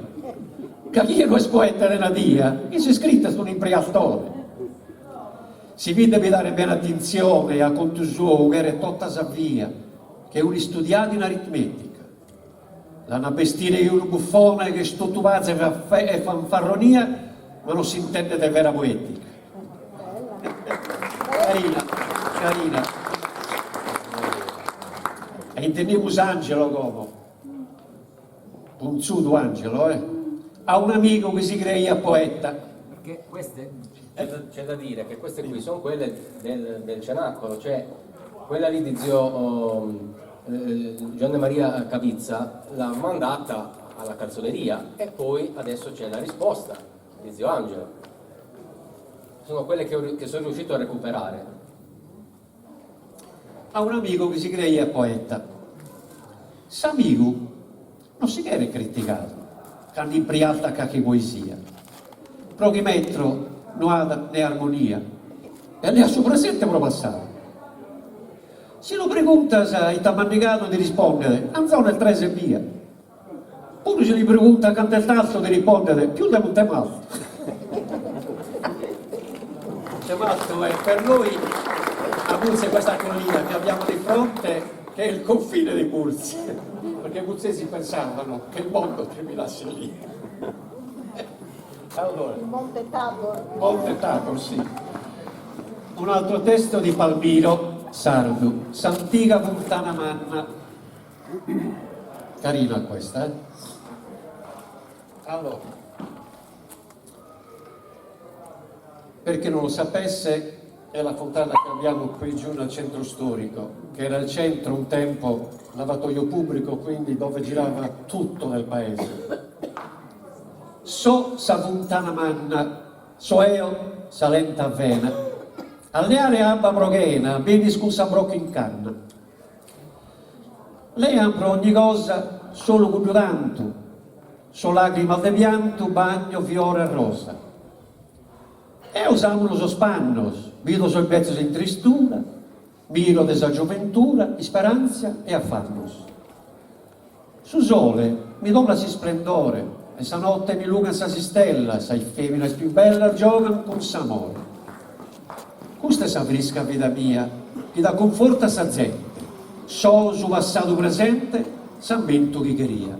che chi è questo poeta della dia, che si è scritta su un impreatore. Si vede di dare bene attenzione a conto suo, che era tutta savia, che è un studiato in aritmetica. La una bestia è un buffone che stutuvazza e fanfarronia, ma non si intende di vera poetica. Carina. E intendiamo Angelo come? Un sudo Angelo, Ha un amico che si crea poeta. Perché queste, c'è da dire che queste qui sono quelle del cenacolo, cioè quella lì di zio Giovanni Maria Capizza l'ha mandata alla calzoleria e poi adesso c'è la risposta di zio Angelo. Sono quelle che sono riuscito a recuperare. Ha un amico che si crea poeta. S'amico non si chiede criticato, quando in prialta cacchi poesia. Però che metro non ha né armonia e ne ha suo presente pro passato. Se lo pregunta se hai tamandicato di rispondere, anzone il 3 e via. Pure se gli pregunta quanto è il tasto di rispondere, più di un temato. Temato è per noi a Bulzi questa collina che abbiamo di fronte, che è il confine di Bulzi, perché i bulzesi pensavano che il mondo terminasse lì. Allora, Monte Tabor. Monte Tabor, sì. Un altro testo di Palmiro Sardu, S'antica Fontana Manna. Carina questa, Allora, per chi non lo sapesse, è la fontana che abbiamo qui giù nel centro storico, che era il centro un tempo, lavatoio pubblico, quindi dove girava tutto nel paese. So sa fontana manna, so eo salenta avvena, alleare abba proghena, beni scusa brocco in canna. Lei ampra ogni cosa solo con tanto, so lacrima de pianto, bagno, fiore e rosa. E usavano so spannos, vedo sul pezzo in tristura, miro de sa gioventura, speranza e affannos. Su sole mi dona si splendore, e sa notte mi lunga sa si stella, sa femmina più bella giovan con s'amore. Questa è sa fresca vita mia, che dà conforto a sa gente, so su passato presente, s'ammento chi queria.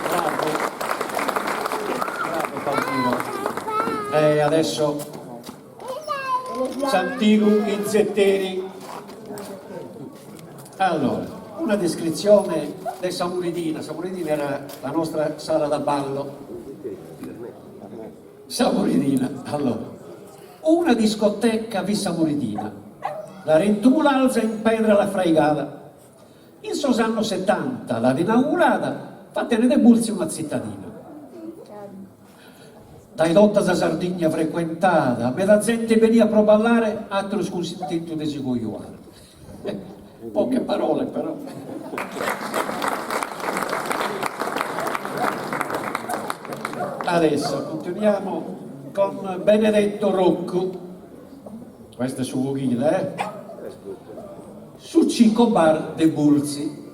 Bravo Palmiro. Adesso S'antico in Zetteri. Allora, una descrizione di Samuridina. Samuridina era la nostra sala da ballo. Samuridina, allora. Una discoteca vi Samuridina. La rentulanza in pedra la fraigata. In sos anni 70 l'ha inaugurata, fa tenere Bulzi una cittadina. Dai dotta da Sardegna frequentata, me la gente veniva a ballare, altro sconsentito di sigogliuare. Poche parole però. Adesso continuiamo con Benedetto Rocco, questo è su Voghile, su Cico Bar de Bulzi,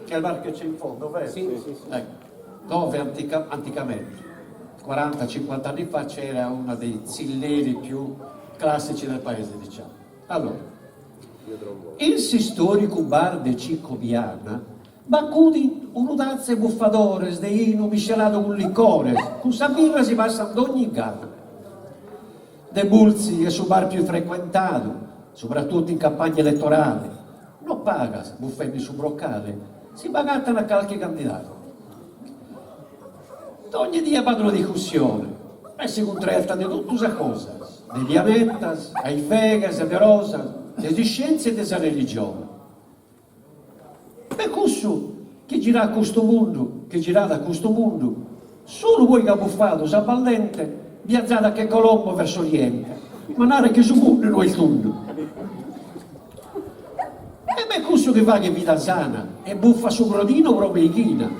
che è il bar che c'è in fondo, vero? Sì. Ecco, dove anticamente, 40-50 anni fa, c'era uno dei zilleri più classici del paese, diciamo. Allora, il storico bar de Cico Viana ma cudi un tazzo buffadore de vino miscelato con liquore, con sa birra si passa ad ogni gara. De Bulzi è su bar più frequentato, soprattutto in campagna elettorale. Non paga buffetti su broccale, si pagattano a qualche candidato. Ogni dia vado una discussione, e si contratta di tutte le cose, degli aventas, ai fegas, de rosa, delle scienze e della religione. Per questo che gira a questo mondo, che girate a questo mondo, solo voi che ha buffato, sa vallente, viaggiate che Colombo verso Oriente, ma non che su mondo non è il tondo. E per questo che va che vita sana, e buffa su grodino proprio in china,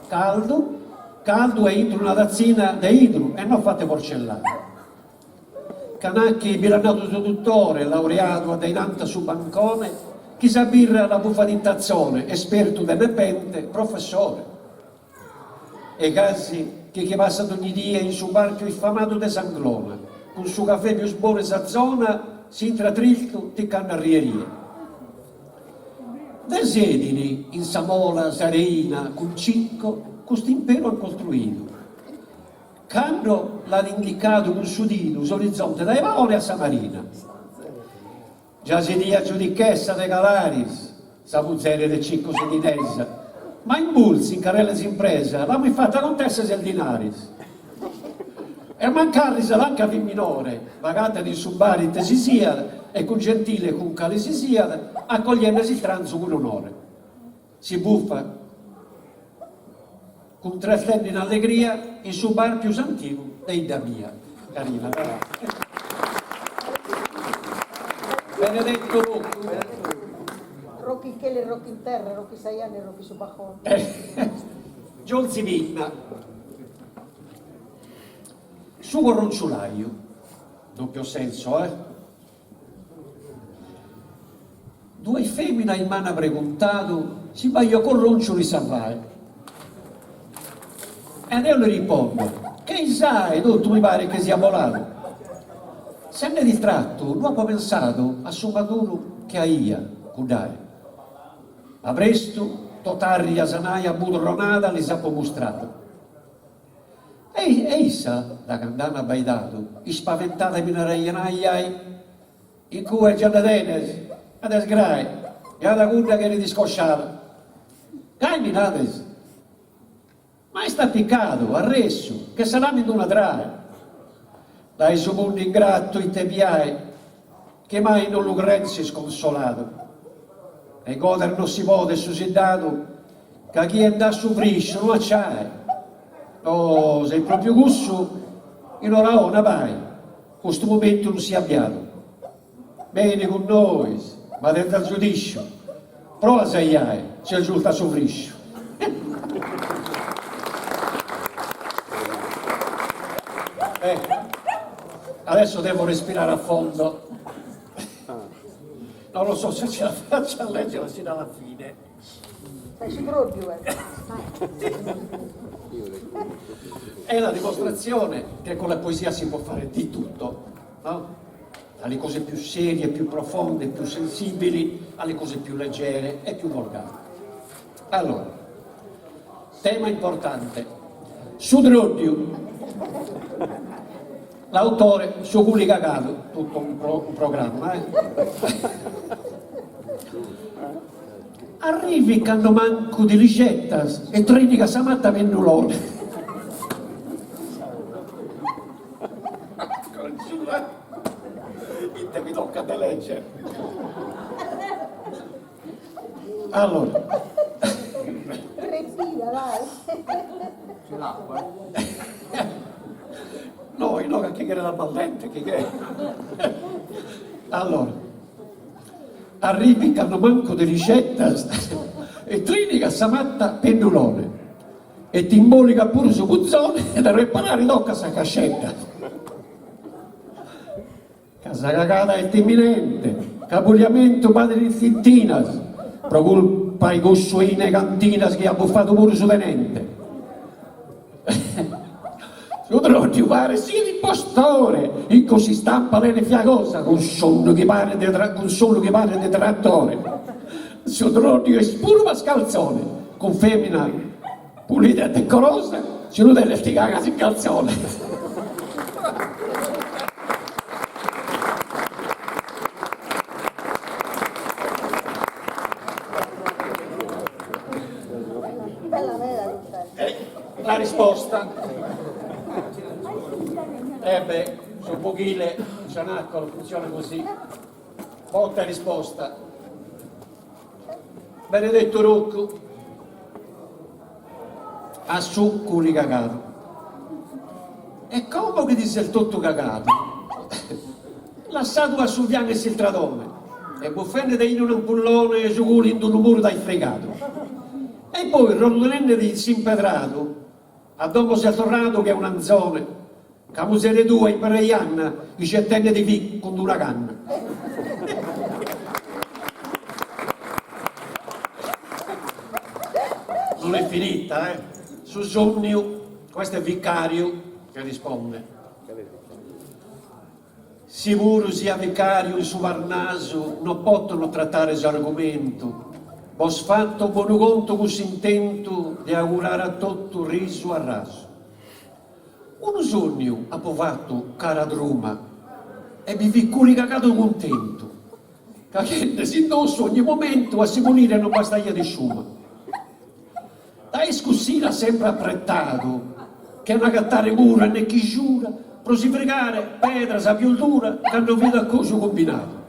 caldo e entro una tazzina di idro, e non fate porcellane. Canacchi, biranato dottore, laureato a Dainanta su bancone, chi sa birra la buffa di tazzone, esperto del repente, professore. E casi che passa ogni dia in su bar più affamato di Sanglona, con su caffè più sbuono sa zona, si intra trilto di canarrierie. De sedili in Samola, Sareina, con Cicco, questo impero ha costruito. Quando l'ha indicato un sudino, l'orizzonte dai Paole a Samarina. Già si dia giudichessa de Calaris, sa puzzere de Cicco Sedinesa, ma in Bulzi, in Carrella Impresa, l'hanno fatta contessa del Dinaris. E mancarris l'anche a minore, pagata di subari te si sia, e con gentile con cali si sia, accogliendosi il tranzo con onore. Si buffa con 3 flendi in allegria in su bar più antico dei da mia. Carina, vero? Benedetto Rocco. Rocchi Chele, Rocchi in terra, Rocchi Saiani e Rocchi su Bacon. John Zivinna. Su corronciulaio, doppio senso, Due femmine in mano preguntato, si voglio corroncioli salvare. E io le rispondo, che sai, tu mi pare che sia volato. Se ne distratto, l'uomo ha pensato a suo maduro che a ia, cudare. A presto, totarri a sanaia budronata li sappo mostrato. E essa, da candana baidato, spaventata mi naraianaiai, in cui è già da tenes, ad sgrai, e alla cunda che ne discosciava. Cai minades, ma è sta piccato, arresso, che salami d'una trae. Dai suo mondo ingratto in te piai, che mai non lucrenzi sconsolato. E goder non si può suscitato, che chi andà su friscio non acciai. Oh, sei proprio gusto, in ora vai, questo momento non si è avviato. Bene con noi, ma dentro al giudizio, prova a saiai, se risulta su friscio. Adesso devo respirare a fondo. Non lo so se ce la faccio a leggere fino alla fine. Stai su proprio, È la dimostrazione che con la poesia si può fare di tutto, no? Dalle cose più serie, più profonde, più sensibili, alle cose più leggere e più volgari. Allora, tema importante. Sudrodio. L'autore su cui cagato, tutto un programma. Arrivi quando manco di ricetta e treni che samatta pennulone. Mi tocca da leggere. Allora, Respira, dai. C'è l'acqua? no, che era la ballente, che è? Allora, arrivi che hanno manco di ricetta e clinica samatta pendolone e ti imbolica pure su puzzone e da reparare tocca sa cascetta. Casa cagata è imminente, capugliamento padre di Tintinas, procurpa i cossuine cantinas che ha buffato pure su tenente. Su trotti pare sia l'impostore, in così stampa le fiagosa con sonno che pare di trattore. Su trotti è pure mascalzone, con femmina pulita e decorosa, se non deve ti caga si calzone. Bella, bella, Lucia. La risposta? Su Pochile, Cianaccolo, funziona così. Botta e risposta. Benedetto Rocco, a succo ricagato. E come che disse il tutto cagato? La statua su Viane e Siltradome, e buffende in un ampullone e giuguli in un muro dai fregato. E poi il rotolenne di Simpedrato, a dopo si è tornato che è un anzone, camusere due in Pereianna, i cettenne di Vic con una canna. Non è finita, Su Sogno, questo è Vicario che risponde. Sicuro sia Vicario in su Varnaso, non possono trattare questo argomento. Ho fatto buon conto con intento di augurare a tutto un riso a raso. Un sogno ha provato cara Druma e mi vi curi cagato contento. Che si indosso ogni momento a simonire una bastaglia di sciuma. Dai scussina sempre apprettato, che è una cattare mura né chi giura, prosifregare, pedra, sapioltura, che hanno vita a coso combinato.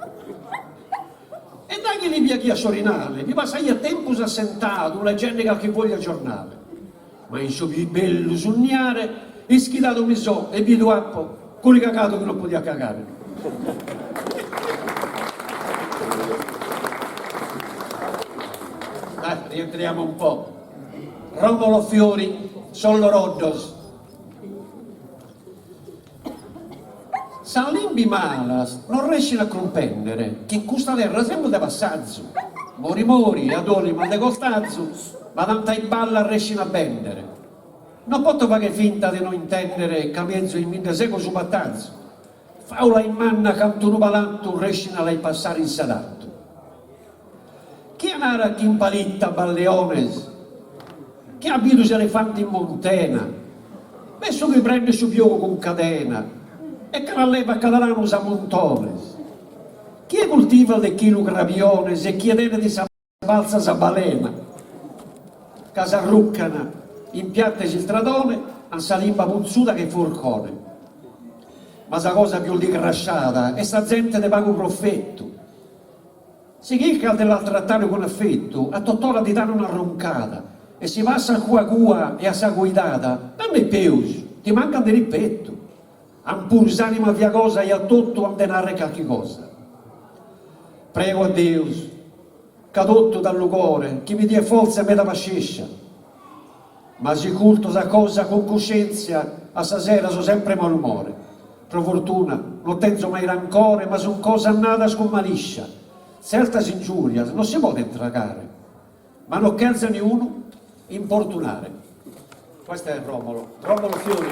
E dai che via chi a Sorinale, mi passai a tempo assentato, una gente che voglia giornale. Ma in suo più bello sognare, e schidato mi so, e vi appo, con il cagato che non poteva cagare. Dai, rientriamo un po'. Romolo Fiori, Sollo Roddos. Salimbi malas non riescono a comprendere che in questa terra sempre da passaggio. Mori, adoli, ma de costazzo, ma tanta in balla riescono a vendere. Non posso fare finta di non intendere che penso in mille secolo su battazzo. Faula in manna canto un palanto riescono a passare in sadatto. Chi andare chi impalitta balleones, chi abito gli elefanti in montena, messo che prende su piovo con catena, e che la leva cadarano a montones. Chi coltiva le chilo graviones e chi deve di balza sa balena. Casa ruccana, in piatta il stradone, a salimba puzzuta che forcone. Ma sa cosa più di crasciata è sta gente ne paga un proffetto. Si chicca dell'altro trattare con affetto, a tottora di dare una roncata, e si passa a cua e a sa guidata, dammi peus, ti manca di rispetto. Ampur s'anima via cosa e a tutto a denare qualche cosa. Prego a Dio, che tutto dal cuore, che mi dia forza e me da pasciscia. Ma si culto sa cosa con coscienza, a stasera so sempre malumore. Per fortuna, non tengo mai rancore, ma son cosa nata con maliscia. Certa si ingiuria, non si può intragare, ma non calza né uno importunare. Questo è Romolo Fiori.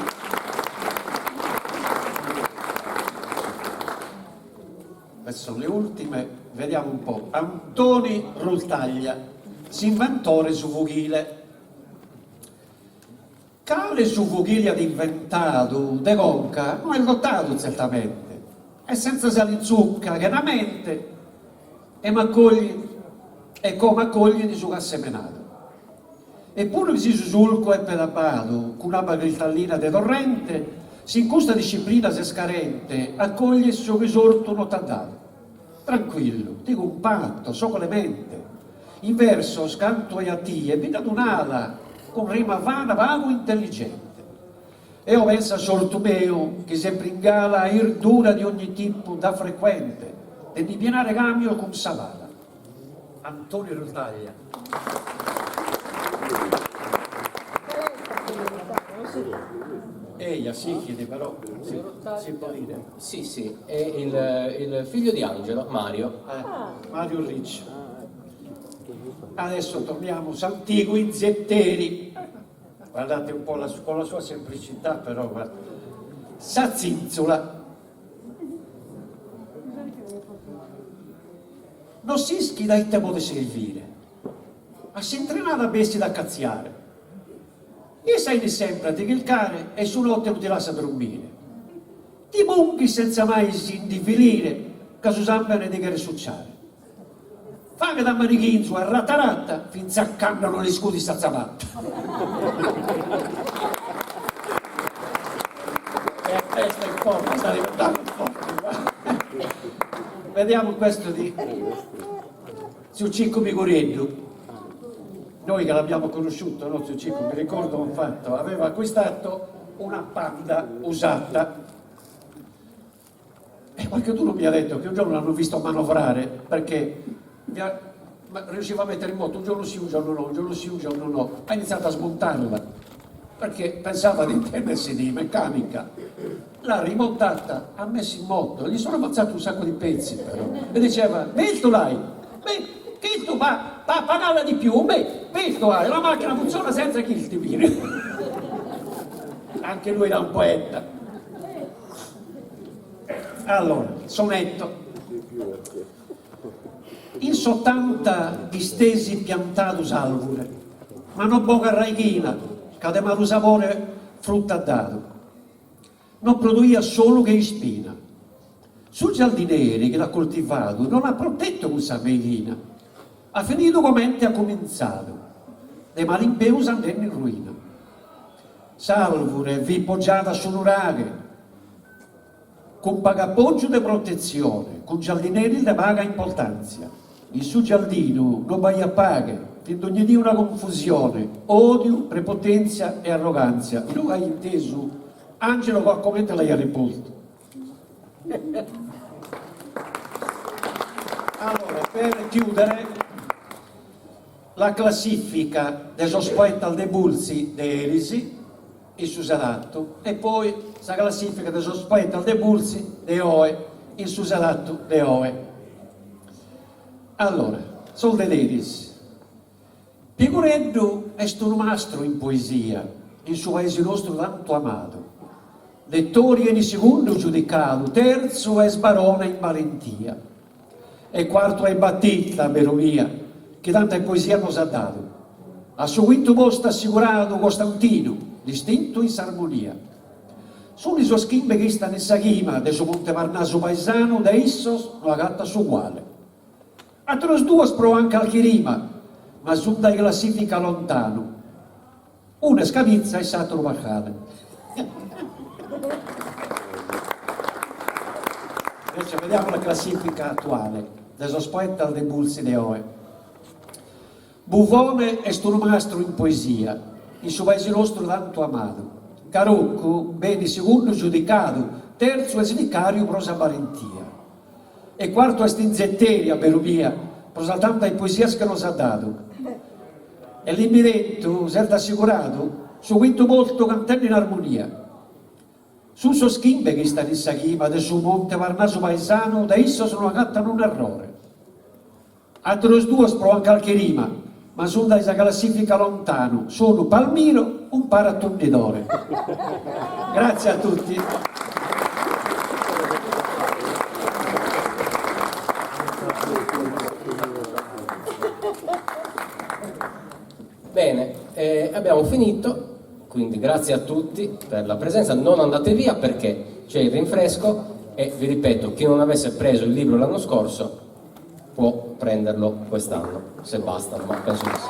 Queste sono le ultime, vediamo un po'. Antoni Rultaglia, s'inventore su fughile. Cale su fughile ad inventato, de conca, non è lottato certamente, è senza salinzucca, chiaramente, e come accogli di su cassemenato. Eppure che si sulco è pedapato, con una cristallina de torrente, se in questa disciplina se scarente, accoglie il suo risorto non t'ha dato. Tranquillo, dico un patto, so clemente. in verso scanto e a tie, vita d'un'ala, con rima vana, vago, intelligente. E ho pensa sorto meo, che sempre in gala irdura di ogni tipo da frequente, e di pienare cambio con savala. Antonio Rotaglia. Eia, sì, chiede però, si può dire. Sì, sì, è il figlio di Angelo, Mario. Mario Ricci. Adesso torniamo Santigui Zetteri. Guardate un po' con la sua semplicità, però guarda. Sazinzola. Non si schida il tempo di servire, ma si entrenava a bestia da cazziare. E sai sempre di che il cane e su notte non ti lascia dormire. Ti munghi senza mai si indivilire, che su sempre di che risucciare. Fa che da manichinzo a ratta finché accannano gli scudi sta zamatta. E questa è forte, sta diventando forte. Vediamo questo di Zio Cicco Migoreddu. Noi che l'abbiamo conosciuto, no, Zio Cicco, mi ricordo un fatto, aveva acquistato una Panda usata. E qualcuno mi ha detto che un giorno l'hanno visto manovrare perché riusciva a mettere in moto, un giorno sì, un giorno no, un giorno sì, un giorno no. Ha iniziato a smontarla perché pensava di intendersi di meccanica. L'ha rimontata, ha messo in moto, gli sono ammazzato un sacco di pezzi però. E diceva, tu l'hai, che tu va a pagarla di più, tu hai, la macchina funziona senza che il ti viene. Anche lui era un poeta. Allora, sonetto. In sottanta distesi piantato salvure, ma non poca raichina, che además lo sapore frutta dato. Non produia solo che spina. Sul giardiniere che l'ha coltivato non ha protetto questa meglina. Ha finito come ha cominciato. Le malimpeus andando in ruina. Salvure vi poggiata sull'uraghe, con pagapoggio di protezione, con giardinieri di vaga importanza. Il suo giardino non vai a pagare, fin ogni dia una confusione, odio, prepotenza e arroganza. Non hai inteso, Angelo, come te l'hai riposto? Allora, per chiudere, la classifica dei sospetti dei Bulsi di Erisi, il susadatto, e poi la classifica dei sospetti dei Bulsi di Oe, il susadatto di Oe. Allora, Sol de Erisi. Pigoreddu è un mastro in poesia, in suo paese nostro tanto amato. Lettori è di secondo giudicato, terzo è sbarone in valentia, e quarto è Battista, vero mia, che tanta poesia nos ha dato. A suo quinto posto assicurato Costantino, distinto in sarmonia. Sono i suoi schimbe che stanno in Saghima, del suo Monte Parnaso paesano, da Issos, una gatta su uguale. Altros due sprova anche al Chirima, ma sono dai classifica lontano. Una è Scavizza e Satro Bacale. Invece vediamo la classifica attuale, dei sospetti dei Bulsi di Oe. Buffone è un mastro in poesia, il suo paese nostro tanto amato. Carocco, bene secondo giudicato, terzo è vicario prosa valentia. E quarto è Stinzetteri a Berubia, prosa tanta poesia che nos ha dato. E l'immiretto, serta assicurato, su quinto molto cantando in armonia. Su so schimbe che stanno in Saghima, del suo Monte Parnaso paesano, da esso sono accattano un errore. Altros due sprovano qualche rima, ma sono da esa classifica lontano, sono Palmiro, un parattondidore. Grazie a tutti. Bene, abbiamo finito, quindi grazie a tutti per la presenza. Non andate via perché c'è il rinfresco e vi ripeto, chi non avesse preso il libro l'anno scorso può prenderlo quest'anno, se basta, ma penso di sì.